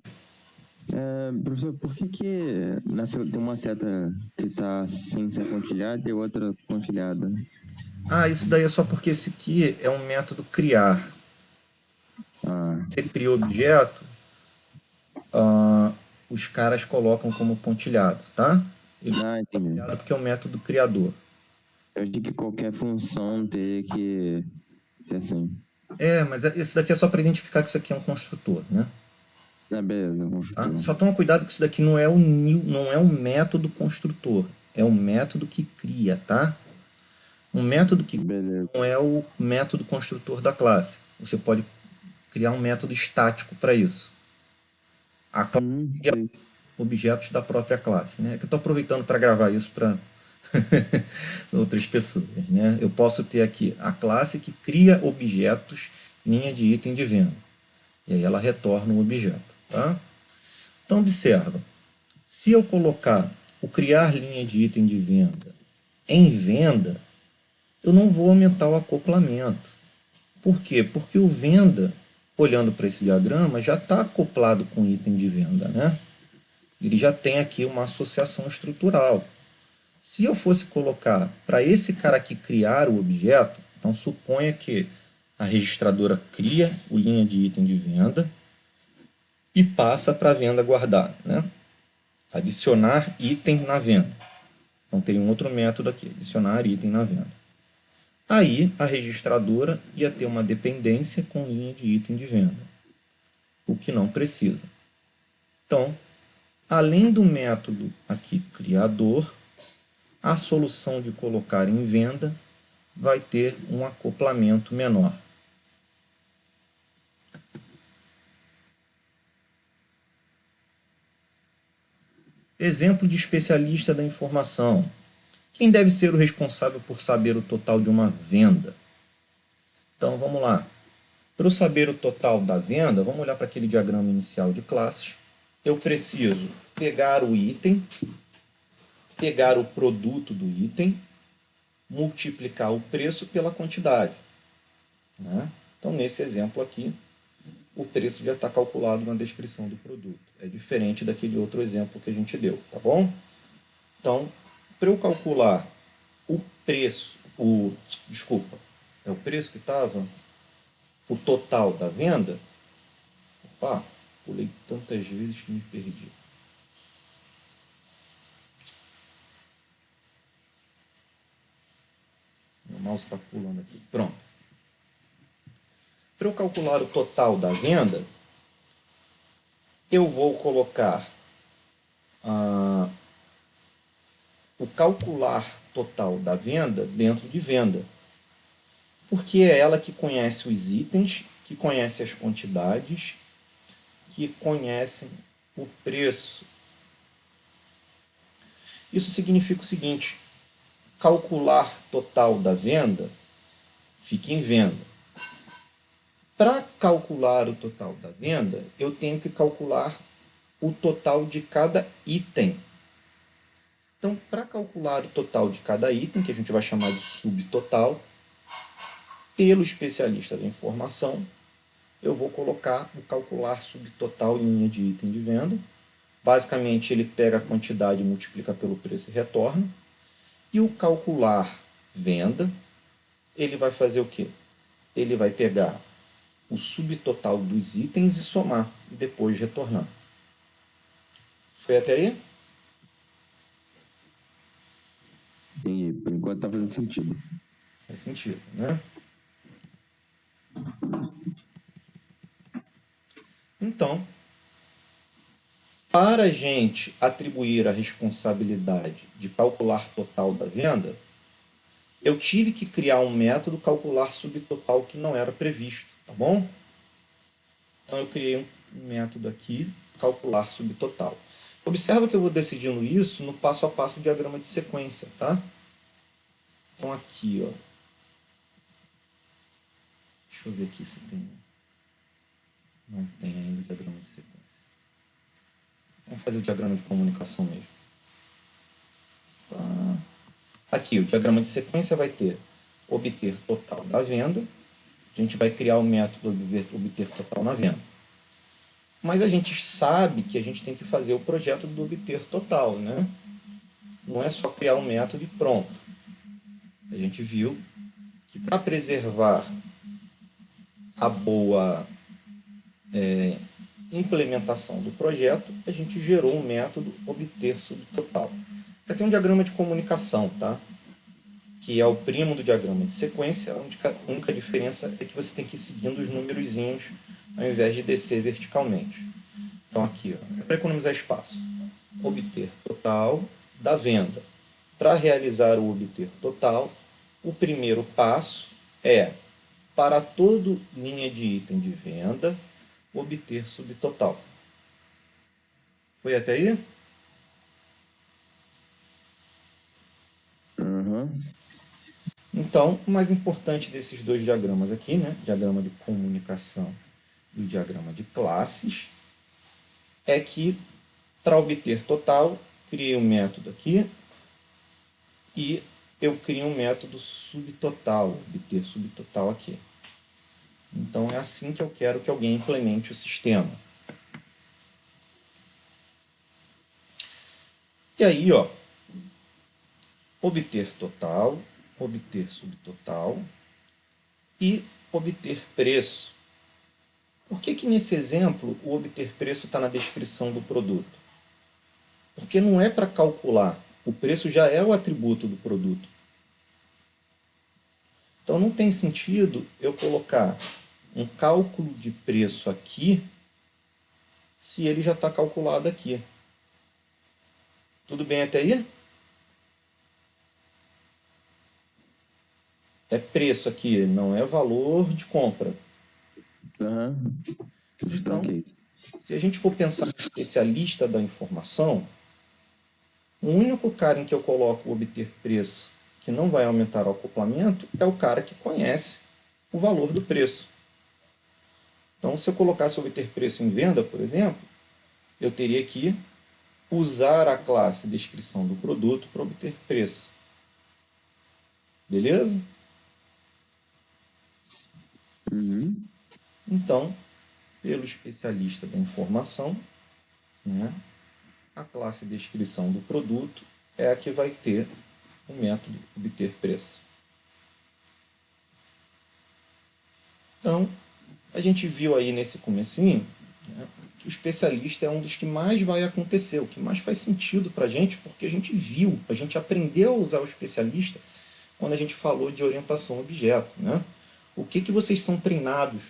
Professor, por que tem uma seta que está sem ser pontilhada e outra pontilhada? Ah, isso daí é só porque esse aqui é um método criar. Você cria o objeto, os caras colocam como pontilhado, tá? Entendi. Pontilhado porque é o método criador. Eu achei que qualquer função teria que ser assim. Mas esse daqui é só para identificar que isso aqui é um construtor, né? Beleza. Tá? Só toma cuidado que isso daqui não é um método construtor, é um método que cria, tá? Um método que Beleza. não é o método construtor da classe. Você pode criar um método estático para isso. A classe objetos da própria classe, né? Que eu estou aproveitando para gravar isso para outras pessoas, né? Eu posso ter aqui a classe que cria objetos, linha de item de venda. E aí ela retorna um objeto, tá? Então, observa. Se eu colocar o criar linha de item de venda em venda, eu não vou aumentar o acoplamento. Por quê? Porque o venda, olhando para esse diagrama, já está acoplado com o item de venda, né? Ele já tem aqui uma associação estrutural. Se eu fosse colocar para esse cara aqui criar o objeto, então suponha que a registradora cria o linha de item de venda e passa para a venda guardar, né? Adicionar item na venda. Então tem um outro método aqui, adicionar item na venda. Aí a registradora ia ter uma dependência com linha de item de venda, o que não precisa. Então, além do método aqui criador, a solução de colocar em venda vai ter um acoplamento menor. Exemplo de especialista da informação. Quem deve ser o responsável por saber o total de uma venda? Então, vamos lá. Para eu saber o total da venda, vamos olhar para aquele diagrama inicial de classes. Eu preciso pegar o item, pegar o produto do item, multiplicar o preço pela quantidade, né? Então, nesse exemplo aqui, o preço já está calculado na descrição do produto. É diferente daquele outro exemplo que a gente deu, tá bom? Então, para eu calcular o preço, desculpa, é o preço que estava, o total da venda. Opa, pulei tantas vezes que me perdi. Meu mouse está pulando aqui. Pronto. Para eu calcular o total da venda, eu vou colocar o calcular total da venda dentro de venda. Porque é ela que conhece os itens, que conhece as quantidades, que conhecem o preço. Isso significa o seguinte: calcular total da venda, fica em venda. Para calcular o total da venda, eu tenho que calcular o total de cada item. Então, para calcular o total de cada item, que a gente vai chamar de subtotal, pelo especialista da informação, eu vou colocar o calcular subtotal em linha de item de venda. Basicamente, ele pega a quantidade, multiplica pelo preço e retorna. E o calcular venda, ele vai fazer o quê? Ele vai pegar o subtotal dos itens e somar, e depois retornar. Foi até aí? Entendi. Por enquanto tá fazendo sentido. Faz sentido, né? Então, para a gente atribuir a responsabilidade de calcular total da venda, eu tive que criar um método calcular subtotal que não era previsto, tá bom? Então eu criei um método aqui, calcular subtotal. Observa que eu vou decidindo isso no passo a passo do diagrama de sequência, tá? Então aqui, ó. Deixa eu ver aqui se tem. Não tem ainda o diagrama de sequência. Vamos fazer o diagrama de comunicação mesmo. Tá. Aqui, o diagrama de sequência vai ter obter total da venda. A gente vai criar o método obter total na venda. Mas a gente sabe que a gente tem que fazer o projeto do obter total, né? Não é só criar um método e pronto. A gente viu que para preservar a boa implementação do projeto, a gente gerou um método obter subtotal. Isso aqui é um diagrama de comunicação, tá? Que é o primo do diagrama de sequência. A única diferença é que você tem que ir seguindo os numerozinhos ao invés de descer verticalmente. Então aqui, ó, é para economizar espaço. Obter total da venda. Para realizar o obter total, o primeiro passo é, para toda linha de item de venda, obter subtotal. Foi até aí? Uhum. Então, o mais importante desses dois diagramas aqui, né, diagrama de comunicação e o diagrama de classes, é que para obter total, criei um método aqui e eu crio um método subtotal, obter subtotal aqui. Então é assim que eu quero que alguém implemente o sistema. E aí, ó, obter total, obter subtotal e obter preço. Por que que nesse exemplo o obter preço está na descrição do produto? Porque não é para calcular. O preço já é o atributo do produto. Então não tem sentido eu colocar um cálculo de preço aqui se ele já está calculado aqui. Tudo bem até aí? É preço aqui, não é valor de compra. Uhum. Então, Ok. se a gente for pensar em especialista da informação, o único cara em que eu coloco o obter preço que não vai aumentar o acoplamento é o cara que conhece o valor do preço. Então, se eu colocasse obter preço em venda, por exemplo, eu teria que usar a classe descrição do produto para obter preço. Beleza? Uhum. Então, pelo especialista da informação, né, a classe descrição do produto é a que vai ter o método obter preço. Então, a gente viu aí nesse comecinho, né, que o especialista é um dos que mais vai acontecer, o que mais faz sentido para a gente, porque a gente viu, a gente aprendeu a usar o especialista quando a gente falou de orientação a objeto. Né? O que vocês são treinados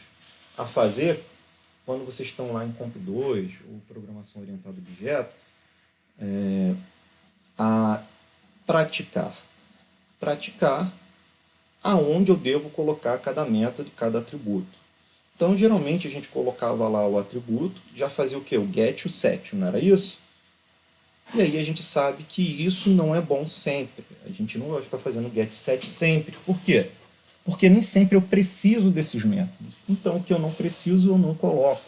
a fazer quando vocês estão lá em Comp 2 ou Programação Orientada a Objeto? A praticar. Praticar aonde eu devo colocar cada método e cada atributo. Então, geralmente, a gente colocava lá o atributo, já fazia o quê? O get e o set, não era isso? E aí a gente sabe que isso não é bom sempre. A gente não vai ficar fazendo get set sempre. Por quê? Porque nem sempre eu preciso desses métodos. Então, o que eu não preciso, eu não coloco.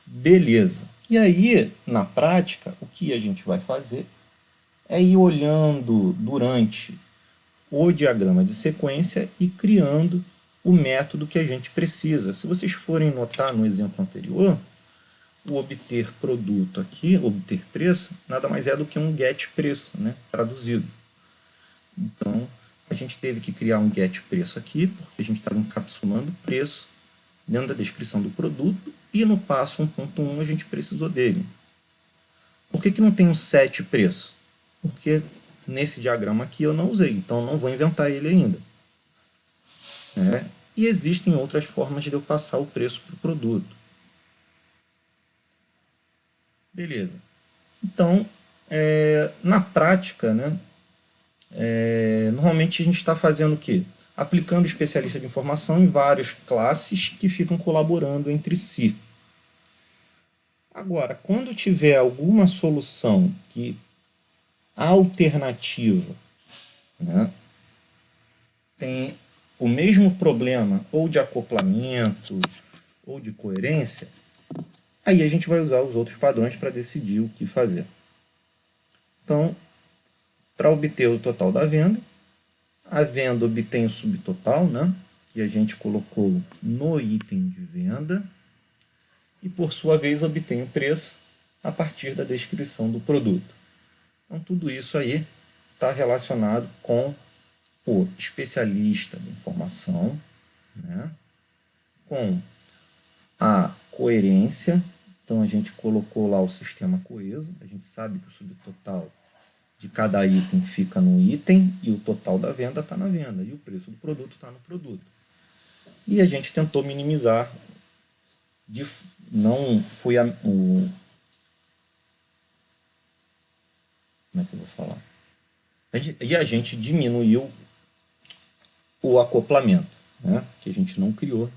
Beleza. E aí, na prática, o que a gente vai fazer é ir olhando durante o diagrama de sequência e criando o método que a gente precisa. Se vocês forem notar no exemplo anterior, o obter produto aqui, obter preço, nada mais é do que um get preço, né? Traduzido. Então, a gente teve que criar um get preço aqui, porque a gente estava encapsulando o preço dentro da descrição do produto, e no passo 1.1 a gente precisou dele. Por que não tem um set preço? Porque nesse diagrama aqui eu não usei, então não vou inventar ele ainda. E existem outras formas de eu passar o preço para o produto. Beleza. Então, na prática, né, normalmente a gente está fazendo o quê? Aplicando especialista de informação em várias classes que ficam colaborando entre si. Agora, quando tiver alguma solução que alternativa, né, tem o mesmo problema ou de acoplamento ou de coerência, aí a gente vai usar os outros padrões para decidir o que fazer. Então, para obter o total da venda, a venda obtém o subtotal, né, que a gente colocou no item de venda, e por sua vez obtém o preço a partir da descrição do produto. Então, tudo isso aí está relacionado com o especialista de informação, né, com a coerência. Então, a gente colocou lá o sistema coeso. A gente sabe que o subtotal de cada item fica no item e o total da venda está na venda e o preço do produto está no produto. E a gente tentou minimizar, não foi como é que eu vou falar? E a gente diminuiu o acoplamento, né? Que a gente não criou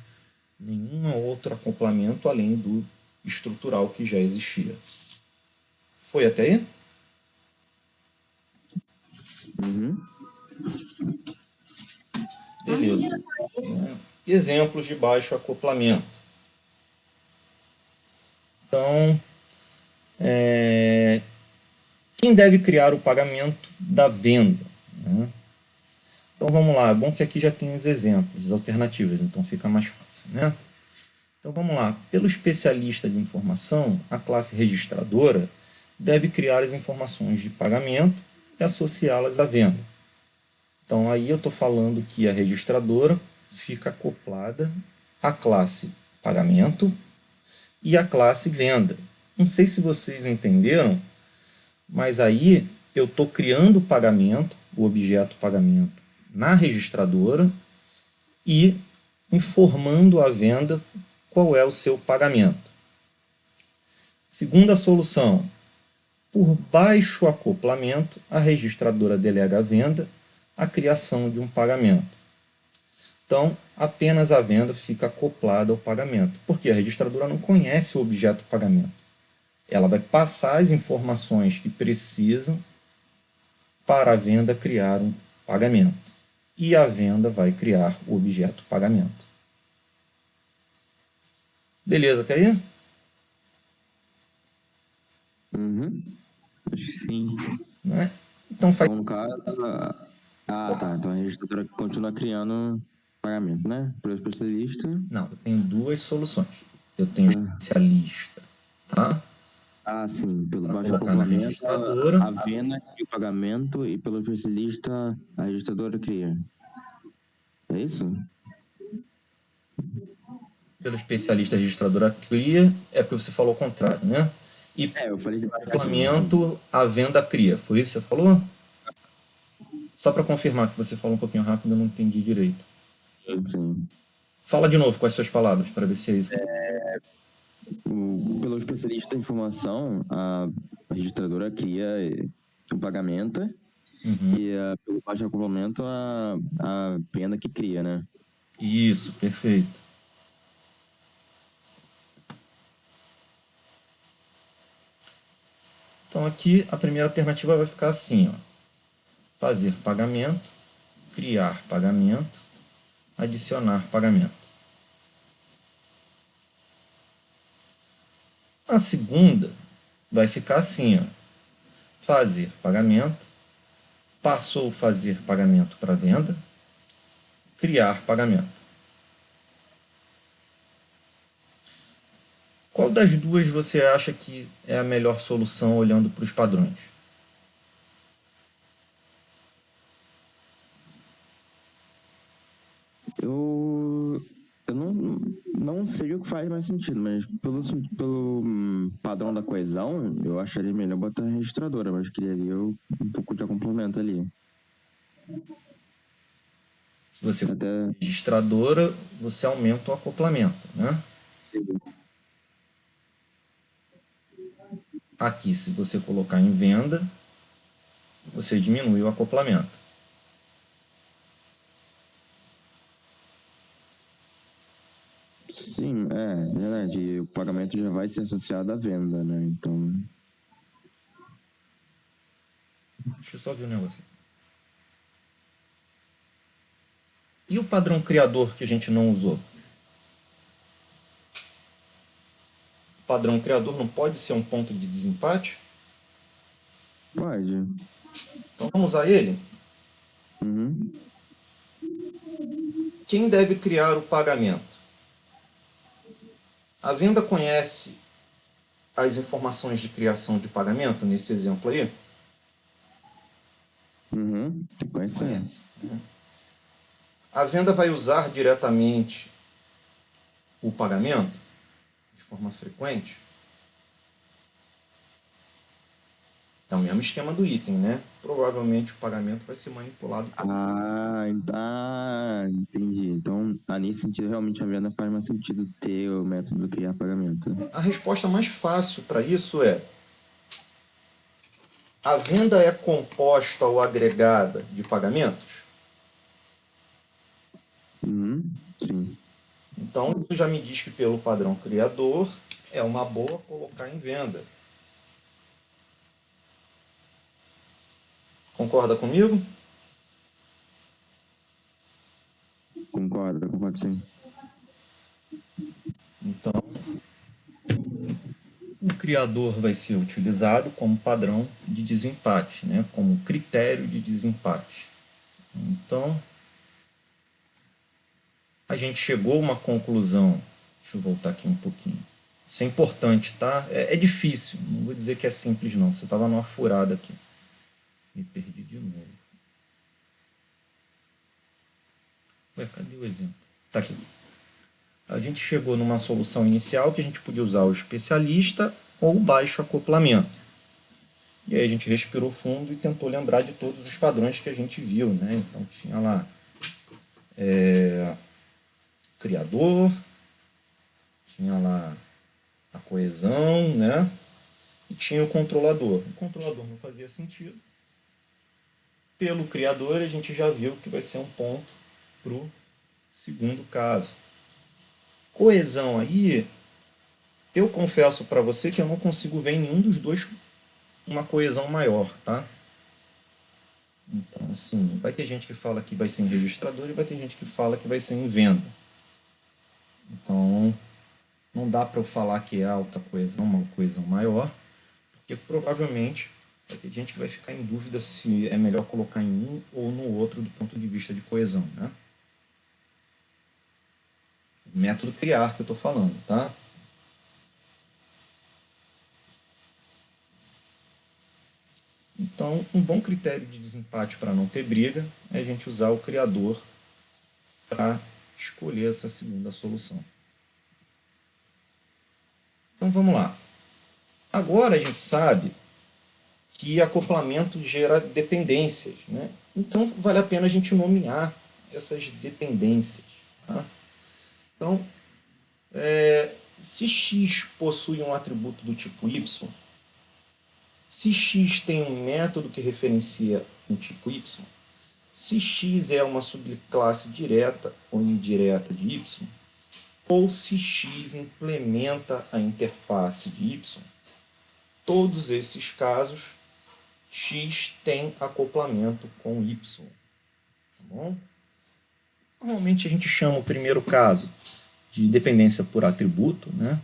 nenhum outro acoplamento além do estrutural que já existia. Foi até aí? Uhum. Beleza. Exemplos de baixo acoplamento. Então, quem deve criar o pagamento da venda? Né? Então vamos lá, é bom que aqui já tem os exemplos, as alternativas, então fica mais fácil. Né? Então vamos lá, pelo especialista de informação, a classe registradora deve criar as informações de pagamento e associá-las à venda. Então aí eu estou falando que a registradora fica acoplada à classe pagamento e à classe venda. Não sei se vocês entenderam, mas aí eu estou criando o pagamento, o objeto pagamento, na registradora e informando a venda qual é o seu pagamento. Segunda solução, por baixo acoplamento, a registradora delega à venda a criação de um pagamento. Então, apenas a venda fica acoplada ao pagamento, porque a registradora não conhece o objeto pagamento. Ela vai passar as informações que precisam para a venda criar um pagamento. E a venda vai criar o objeto pagamento. Beleza, até aí? Uhum. Acho que sim. Né? Então faz. Então, no caso. Tá. Então a registradora continua criando pagamento, né? Para o especialista. Não, eu tenho duas soluções. Eu tenho especialista, tá? Sim. Pelo Para baixo colocar na acoplamento, registradora. a venda cria o pagamento e pelo especialista, a registradora cria. É isso? Pelo especialista a registradora cria, é porque você falou o contrário, né? E Eu falei de baixo acoplamento, a venda cria. Foi isso que você falou? Só para confirmar que você falou um pouquinho rápido, eu não entendi direito. Sim. Fala de novo com as suas palavras, para ver se é isso. Pelo especialista da informação, a registradora cria o pagamento e pelo baixo acoplamento, a venda que cria, né? Isso, perfeito. Então aqui a primeira alternativa vai ficar assim, ó. fazer pagamento, criar pagamento, adicionar pagamento. A segunda vai ficar assim, ó, fazer pagamento, passou a fazer pagamento para venda, criar pagamento. Qual das duas você acha que é a melhor solução olhando para os padrões? Eu não sei o que faz mais sentido, mas pelo padrão da coesão, eu acharia melhor botar a registradora, mas criaria um pouco de acoplamento ali. Se você Até... registradora, você aumenta o acoplamento, né? Aqui, se você colocar em venda, você diminui o acoplamento. Sim, é verdade. O pagamento já vai ser associado à venda, né? Então. Deixa eu só ver um negócio. E o padrão criador que a gente não usou? O padrão criador não pode ser um ponto de desempate? Pode. Então vamos usar ele? Uhum. Quem deve criar o pagamento? A venda conhece as informações de criação de pagamento nesse exemplo aí? Uhum. Conhece. A venda vai usar diretamente o pagamento de forma frequente? É o mesmo esquema do item, né? Provavelmente o pagamento vai ser manipulado. Entendi. Então, nesse sentido, realmente a venda faz mais sentido ter o método do criar pagamento. A resposta mais fácil para isso é: a venda é composta ou agregada de pagamentos? Uhum. Sim. Então, isso já me diz que pelo padrão criador é uma boa colocar em venda. Concorda comigo? Concordo sim. Então, o criador vai ser utilizado como padrão de desempate, né? Como critério de desempate. Então, a gente chegou a uma conclusão. Deixa eu voltar aqui um pouquinho. Isso é importante, tá? É difícil, não vou dizer que é simples não. Você estava numa furada aqui. Me perdi de novo. Ué, cadê o exemplo? Tá aqui. A gente chegou numa solução inicial que a gente podia usar o especialista ou o baixo acoplamento. E aí a gente respirou fundo e tentou lembrar de todos os padrões que a gente viu, né? Então tinha lá criador, tinha lá a coesão, né? E tinha o controlador. O controlador não fazia sentido. Pelo criador a gente já viu que vai ser um ponto para o segundo caso. Coesão aí, eu confesso para você que eu não consigo ver em nenhum dos dois uma coesão maior, tá? Então, assim, vai ter gente que fala que vai ser em registrador e vai ter gente que fala que vai ser em venda. Então, não dá para eu falar que é alta coesão, uma coesão maior, porque provavelmente vai ter gente que vai ficar em dúvida se é melhor colocar em um ou no outro do ponto de vista de coesão, né? O método criar que eu estou falando, tá? Então, um bom critério de desempate para não ter briga é a gente usar o criador para escolher essa segunda solução. Então, vamos lá. Agora a gente sabe que acoplamento gera dependências, né? Então, vale a pena a gente nomear essas dependências. Tá? Então, se x possui um atributo do tipo y, se x tem um método que referencia um tipo y, se x é uma subclasse direta ou indireta de y, ou se x implementa a interface de y, todos esses casos X tem acoplamento com Y. Tá bom? Normalmente a gente chama o primeiro caso de dependência por atributo, né?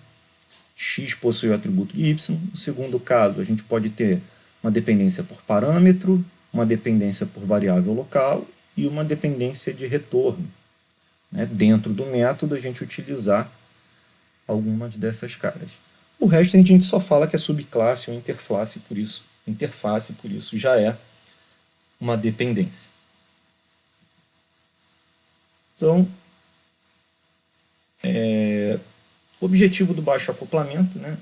X possui o atributo de Y. No segundo caso, a gente pode ter uma dependência por parâmetro, uma dependência por variável local e uma dependência de retorno. Né? Dentro do método, a gente utilizar algumas dessas caras. O resto a gente só fala que é subclasse ou interface, por isso já é uma dependência. Então, o objetivo do baixo acoplamento, né,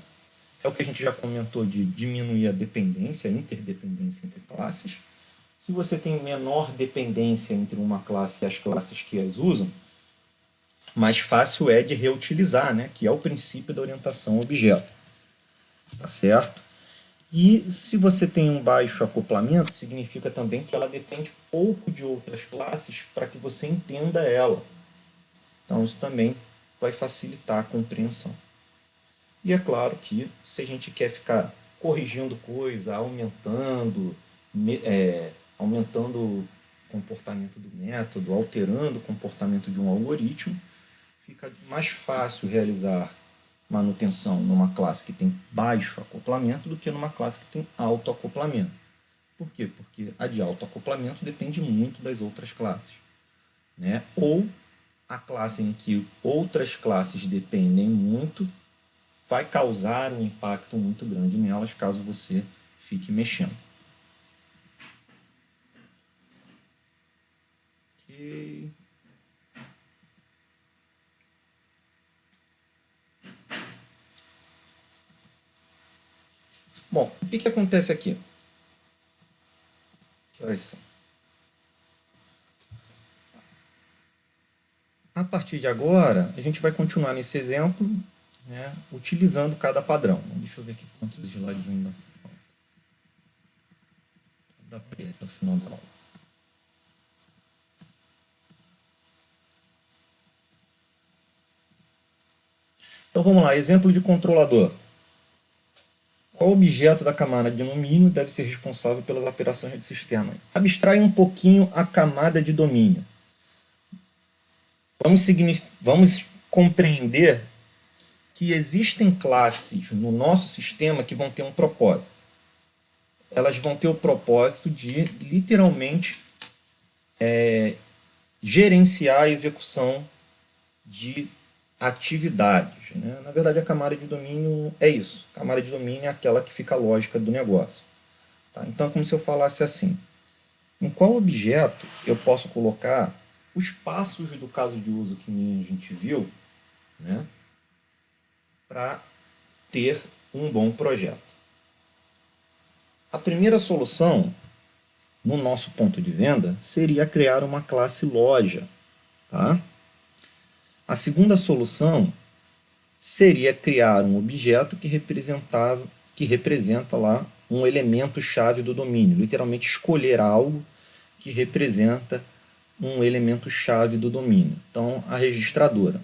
é o que a gente já comentou de diminuir a dependência, a interdependência entre classes. Se você tem menor dependência entre uma classe e as classes que as usam, mais fácil é de reutilizar, né, que é o princípio da orientação a objeto. Tá certo? E se você tem um baixo acoplamento, significa também que ela depende pouco de outras classes para que você entenda ela. Então, isso também vai facilitar a compreensão. E é claro que se a gente quer ficar corrigindo coisa, aumentando o comportamento do método, alterando o comportamento de um algoritmo, fica mais fácil realizar manutenção numa classe que tem baixo acoplamento do que numa classe que tem alto acoplamento. Por quê? Porque a de alto acoplamento depende muito das outras classes. Né? Ou a classe em que outras classes dependem muito vai causar um impacto muito grande nelas caso você fique mexendo. Ok. Bom, o que acontece aqui? Que horas são? A partir de agora, a gente vai continuar nesse exemplo, né, utilizando cada padrão. Deixa eu ver aqui quantos slides ainda faltam. Dá para ir até o final da aula. Então vamos lá, exemplo de controlador. Qual objeto da camada de domínio deve ser responsável pelas operações do sistema? Abstrai um pouquinho a camada de domínio. Vamos compreender que existem classes no nosso sistema que vão ter um propósito. Elas vão ter o propósito de, literalmente, gerenciar a execução de atividades. Né? Na verdade, a camada de domínio é isso. A camada de domínio é aquela que fica a lógica do negócio. Tá? Então, é como se eu falasse assim. Em qual objeto eu posso colocar os passos do caso de uso que a gente viu, né, para ter um bom projeto? A primeira solução, no nosso ponto de venda, seria criar uma classe loja. Tá? A segunda solução seria criar um objeto que representa lá um elemento-chave do domínio, literalmente escolher algo que representa um elemento-chave do domínio, então a registradora.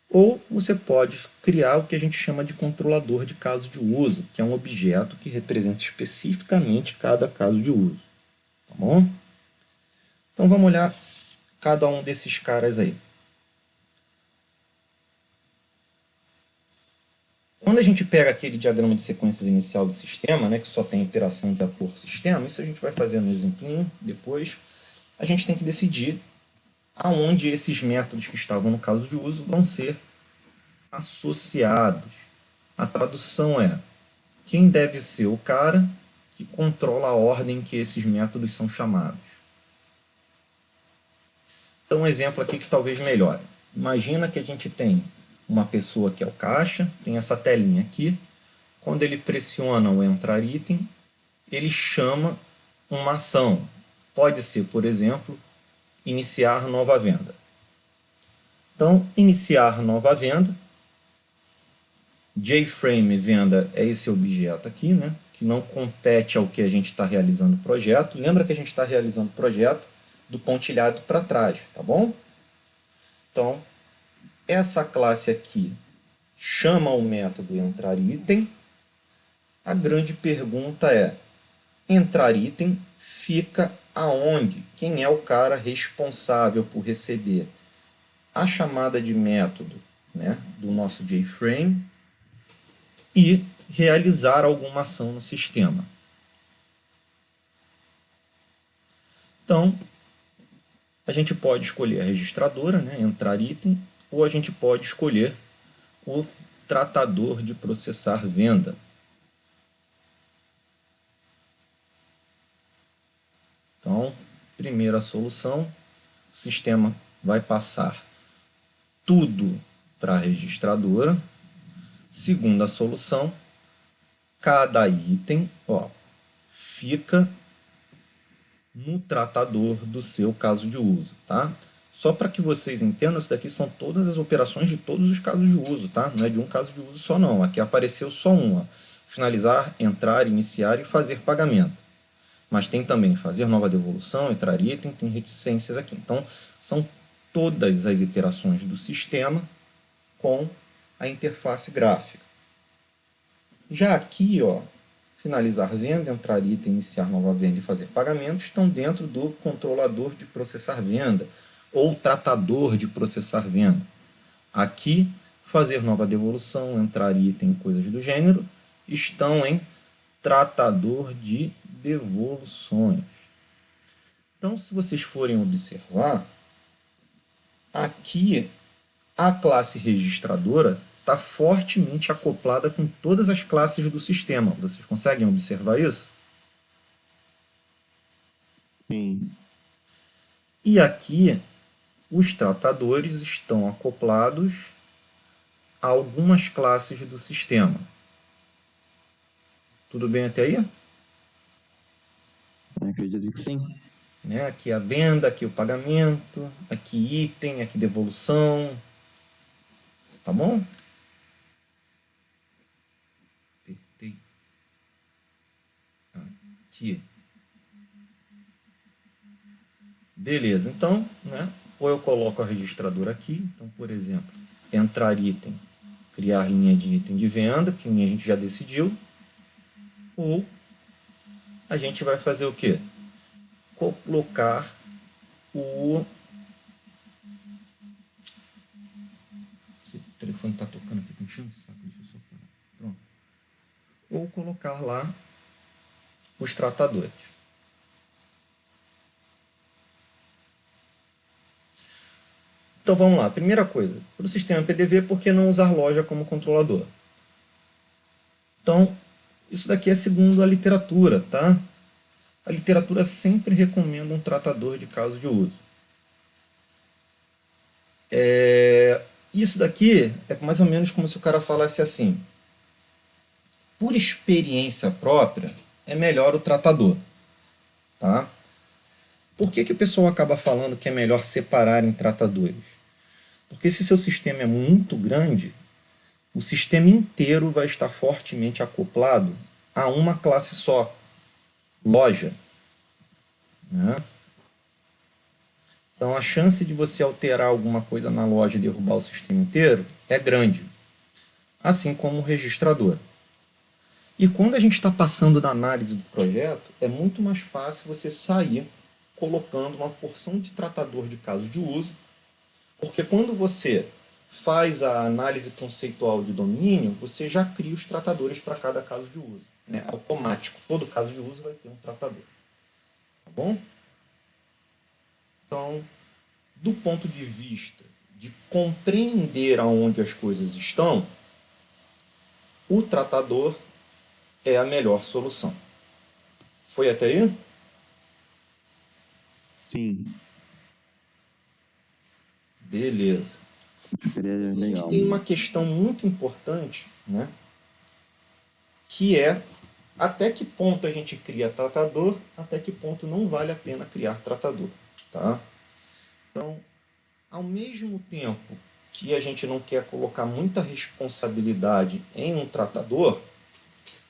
Ou você pode criar o que a gente chama de controlador de caso de uso, que é um objeto que representa especificamente cada caso de uso. Tá bom? Então vamos olhar cada um desses caras aí. Quando a gente pega aquele diagrama de sequências inicial do sistema, né, que só tem iteração de ator-sistema, isso a gente vai fazer no exemplinho depois, a gente tem que decidir aonde esses métodos que estavam no caso de uso vão ser associados. A tradução é: quem deve ser o cara que controla a ordem que esses métodos são chamados. Então, um exemplo aqui que talvez melhore. Imagina que a gente tem uma pessoa que é o caixa, tem essa telinha aqui. Quando ele pressiona o entrar item, ele chama uma ação. Pode ser, por exemplo, iniciar nova venda. Então, iniciar nova venda. JFrame venda é esse objeto aqui, né, que não compete ao que a gente está realizando o projeto. Lembra que a gente está realizando o projeto do pontilhado para trás, tá bom? Então, essa classe aqui chama o método entrar item. A grande pergunta é: Entrar item fica aonde? Quem é o cara responsável por receber a chamada de método, né, do nosso JFrame e realizar alguma ação no sistema. Então, a gente pode escolher a registradora, né, entrar item, ou a gente pode escolher o tratador de processar venda. Então, primeira solução, o sistema vai passar tudo para a registradora. Segunda solução, cada item fica no tratador do seu caso de uso, tá? Só para que vocês entendam, isso daqui são todas as operações de todos os casos de uso, tá? Não é de um caso de uso só não. Aqui apareceu só uma. Finalizar, entrar, iniciar e fazer pagamento. Mas tem também fazer nova devolução, entrar item, tem reticências aqui. Então, são todas as iterações do sistema com a interface gráfica. Já aqui, finalizar venda, entrar item, iniciar nova venda e fazer pagamento estão dentro do controlador de processar venda ou tratador de processar venda. Aqui, fazer nova devolução, entrar item, coisas do gênero, estão em tratador de devoluções. Então, se vocês forem observar, aqui a classe registradora está fortemente acoplada com todas as classes do sistema. Vocês conseguem observar isso? Sim. E aqui, os tratadores estão acoplados a algumas classes do sistema. Tudo bem até aí? Eu acredito que sim. Né? Aqui a venda, aqui o pagamento, aqui item, aqui devolução. Tá bom? Apertei. Aqui. Beleza, então, né? Ou eu coloco a registradora aqui. Então, por exemplo, entrar item, criar linha de item de venda, que a gente já decidiu. Ou a gente vai fazer o quê? Colocar o... Esse telefone está tocando aqui, tá enchendo o saco, deixa eu só parar. Pronto. Ou colocar lá os tratadores. Então vamos lá, primeira coisa, para o sistema PDV, por que não usar loja como controlador? Então, isso daqui é segundo a literatura, tá? A literatura sempre recomenda um tratador de caso de uso. Isso daqui é mais ou menos como se o cara falasse assim: por experiência própria, é melhor o tratador. Tá? Por que o pessoal acaba falando que é melhor separar em tratadores? Porque se seu sistema é muito grande, o sistema inteiro vai estar fortemente acoplado a uma classe só, loja. Né? Então a chance de você alterar alguma coisa na loja e derrubar o sistema inteiro é grande. Assim como o registrador. E quando a gente está passando da análise do projeto, é muito mais fácil você sair colocando uma porção de tratador de caso de uso, porque quando você faz a análise conceitual de domínio, você já cria os tratadores para cada caso de uso. Né? Automático, todo caso de uso vai ter um tratador. Tá bom? Então, do ponto de vista de compreender aonde as coisas estão, o tratador é a melhor solução. Foi até aí? Sim. Beleza. A gente tem uma questão muito importante, né? Que é até que ponto a gente cria tratador, até que ponto não vale a pena criar tratador. Tá? Então, ao mesmo tempo que a gente não quer colocar muita responsabilidade em um tratador,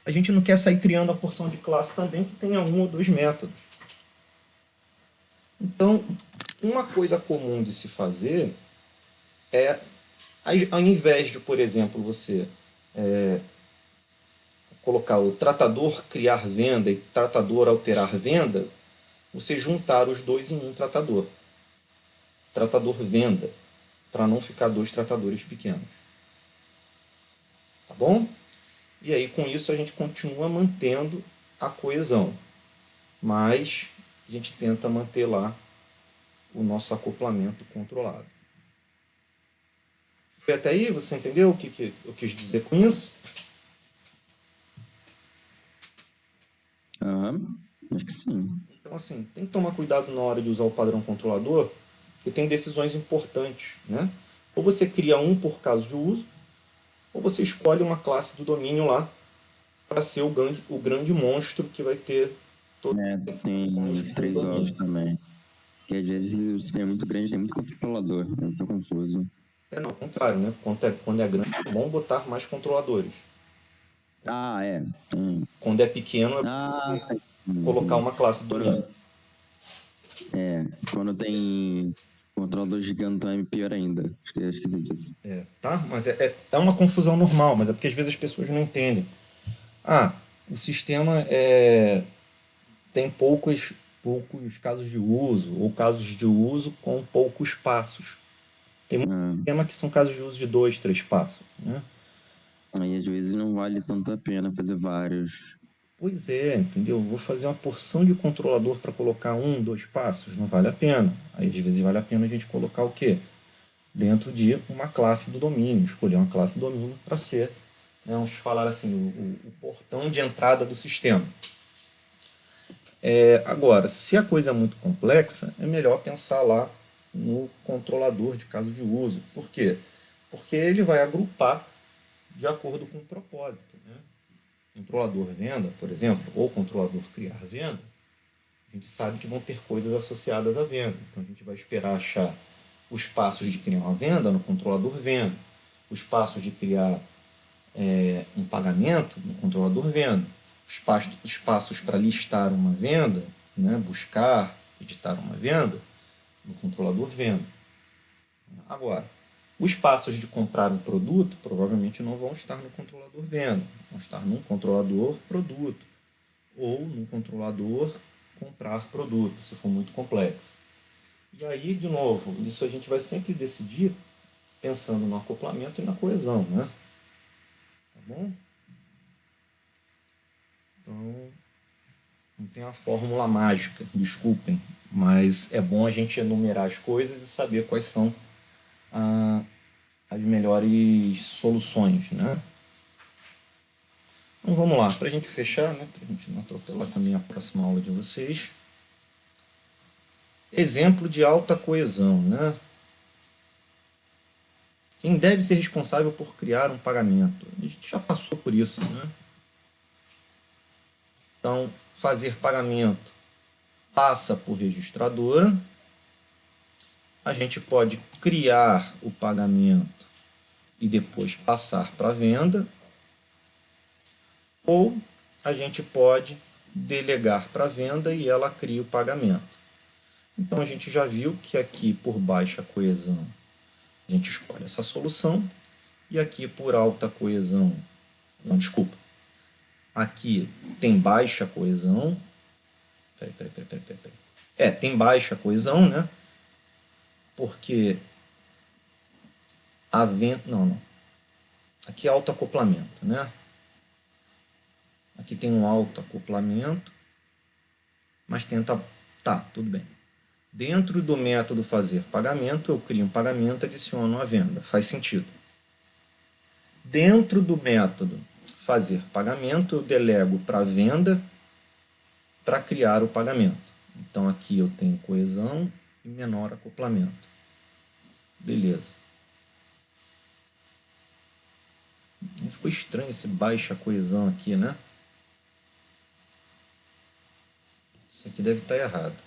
a gente não quer sair criando a porção de classe também que tenha um ou dois métodos. Então, uma coisa comum de se fazer é, ao invés de, por exemplo, você colocar o tratador criar venda e tratador alterar venda, você juntar os dois em um tratador. Tratador venda, para não ficar dois tratadores pequenos. Tá bom? E aí com isso a gente continua mantendo a coesão, mas a gente tenta manter lá o nosso acoplamento controlado. Foi até aí? Você entendeu o que eu quis dizer com isso? Aham, acho que sim. Então, assim, tem que tomar cuidado na hora de usar o padrão controlador, porque tem decisões importantes, né? Ou você cria um por caso de uso, ou você escolhe uma classe do domínio lá para ser o grande monstro que vai ter todas as Tem informações os do três ovos domínio. também. Que às vezes o sistema é muito grande, tem muito controlador, é muito confuso. Não, ao contrário, né? Quando é grande, é bom botar mais controladores. Ah, é. Quando é pequeno, é bom Ah, você sim. colocar uma classe do domínio. Quando tem controlador gigantão é pior ainda. Esqueci disso. Tá? Mas é uma confusão normal, mas é porque às vezes as pessoas não entendem. Ah, o sistema tem poucos casos de uso, ou casos de uso com poucos passos. Tem muito Ah, sistema que são casos de uso de 2, 3 passos. Né? aí às vezes não vale tanto a pena fazer vários. Pois é, entendeu? Vou fazer uma porção de controlador para colocar 1, 2 passos, não vale a pena. Aí às vezes vale a pena a gente colocar o quê? Dentro de uma classe do domínio, escolher uma classe do domínio para ser, né, vamos falar assim, o portão de entrada do sistema. Agora, se a coisa é muito complexa, é melhor pensar lá no controlador de caso de uso. Por quê? Porque ele vai agrupar de acordo com o propósito. Né? Controlador venda, por exemplo, ou controlador criar venda, a gente sabe que vão ter coisas associadas à venda. Então a gente vai esperar achar os passos de criar uma venda no controlador venda, os passos de criar um pagamento no controlador venda, os passos para listar uma venda, né, buscar, editar uma venda no controlador venda. Agora, os passos de comprar um produto provavelmente não vão estar no controlador venda, vão estar num controlador produto ou no controlador comprar produto, se for muito complexo. E aí, de novo, isso a gente vai sempre decidir pensando no acoplamento e na coesão, né? Tá bom? Então, não tem uma fórmula mágica, desculpem, mas é bom a gente enumerar as coisas e saber quais são as melhores soluções, né? Então vamos lá, para a gente fechar, né? Para a gente não atropelar também a próxima aula de vocês. Exemplo de alta coesão, né? Quem deve ser responsável por criar um pagamento? A gente já passou por isso, né? Então, fazer pagamento passa por registradora. A gente pode criar o pagamento e depois passar para a venda, ou a gente pode delegar para a venda e ela cria o pagamento. Então a gente já viu que aqui por baixa coesão a gente escolhe essa solução e aqui por alta coesão, não, desculpa, aqui tem baixa coesão, tem baixa coesão, né? Porque a venda, não, aqui é alto acoplamento, né? Aqui tem um alto acoplamento, mas tenta, tá, tudo bem. Dentro do método fazer pagamento, eu crio um pagamento e adiciono a venda. Faz sentido. Dentro do método fazer pagamento, eu delego para a venda para criar o pagamento. Então aqui eu tenho coesão e menor acoplamento. Beleza. Ficou estranho esse baixa coesão aqui, né? Isso aqui deve estar errado.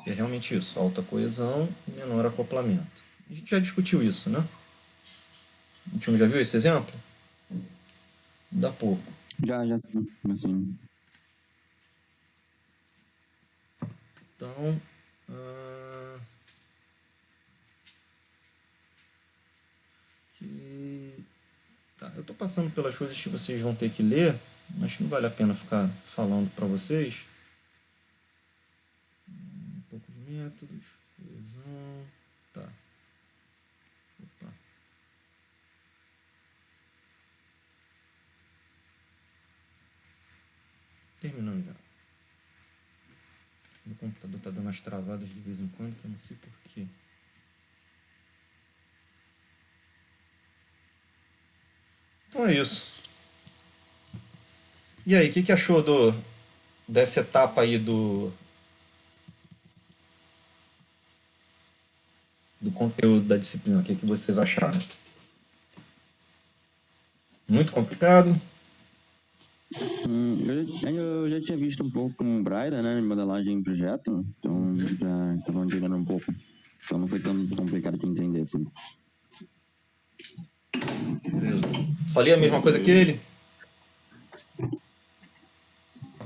É realmente isso, alta coesão e menor acoplamento. A gente já discutiu isso, né? A gente já viu esse exemplo? Dá pouco. Já sim, assim. Então, que Tá, eu estou passando pelas coisas que vocês vão ter que ler, mas não vale a pena ficar falando para vocês. Poucos métodos, coesão, tá. Opa. Terminando já. Meu computador está dando umas travadas de vez em quando, que eu não sei porquê. Então é isso. E aí, o que achou dessa etapa aí do conteúdo da disciplina? O que vocês acharam? Muito complicado? Eu já tinha visto um pouco com o Braida, né, em modelagem em projeto, então já estava entendendo um pouco. Então não foi tão complicado de entender, assim. Beleza. Falei a mesma coisa que ele?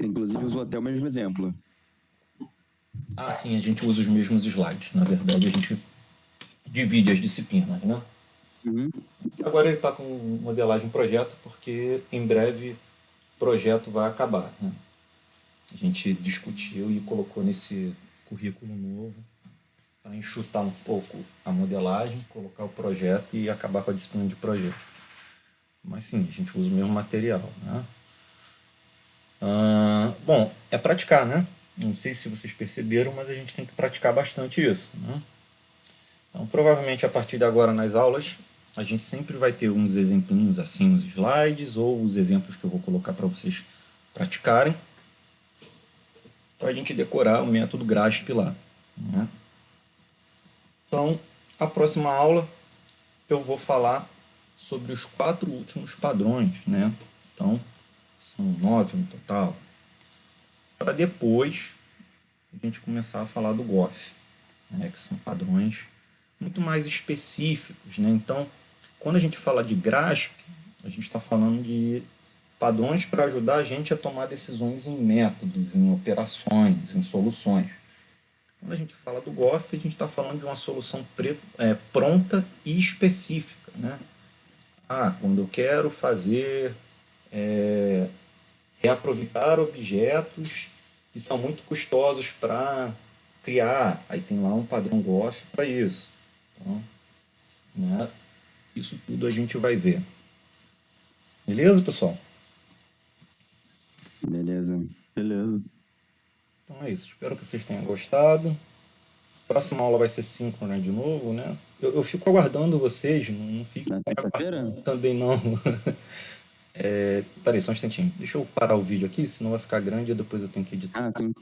Inclusive usou até o mesmo exemplo. Ah, sim, a gente usa os mesmos slides. Na verdade, a gente divide as disciplinas, né? Uhum. Agora ele está com modelagem projeto, porque em breve o projeto vai acabar, né? A gente discutiu e colocou nesse currículo novo para enxutar um pouco a modelagem, colocar o projeto e acabar com a disciplina de projeto. Mas sim, a gente usa o mesmo material, né? Bom, é praticar, né? Não sei se vocês perceberam, mas a gente tem que praticar bastante isso, né? Então, provavelmente a partir de agora nas aulas, a gente sempre vai ter uns exemplinhos assim nos slides ou os exemplos que eu vou colocar para vocês praticarem, para a gente decorar o método GRASP lá, né? Então, a próxima aula eu vou falar sobre os 4 últimos padrões, né? Então, são 9 no total, para depois a gente começar a falar do GOF, né? Que são padrões muito mais específicos, né? Então, quando a gente fala de GRASP, a gente está falando de padrões para ajudar a gente a tomar decisões em métodos, em operações, em soluções. Quando a gente fala do GOF, a gente está falando de uma solução pronta e específica, né? Quando eu quero fazer reaproveitar objetos que são muito custosos para criar, aí tem lá um padrão GOF para isso. Então, né, isso tudo a gente vai ver. Beleza, pessoal? Beleza. Então é isso. Espero que vocês tenham gostado. Próxima aula vai ser síncrona de novo, né? Eu fico aguardando vocês, não fique Na terça-feira? também não. Peraí, só um instantinho. Deixa eu parar o vídeo aqui, senão vai ficar grande e depois eu tenho que editar. Sim.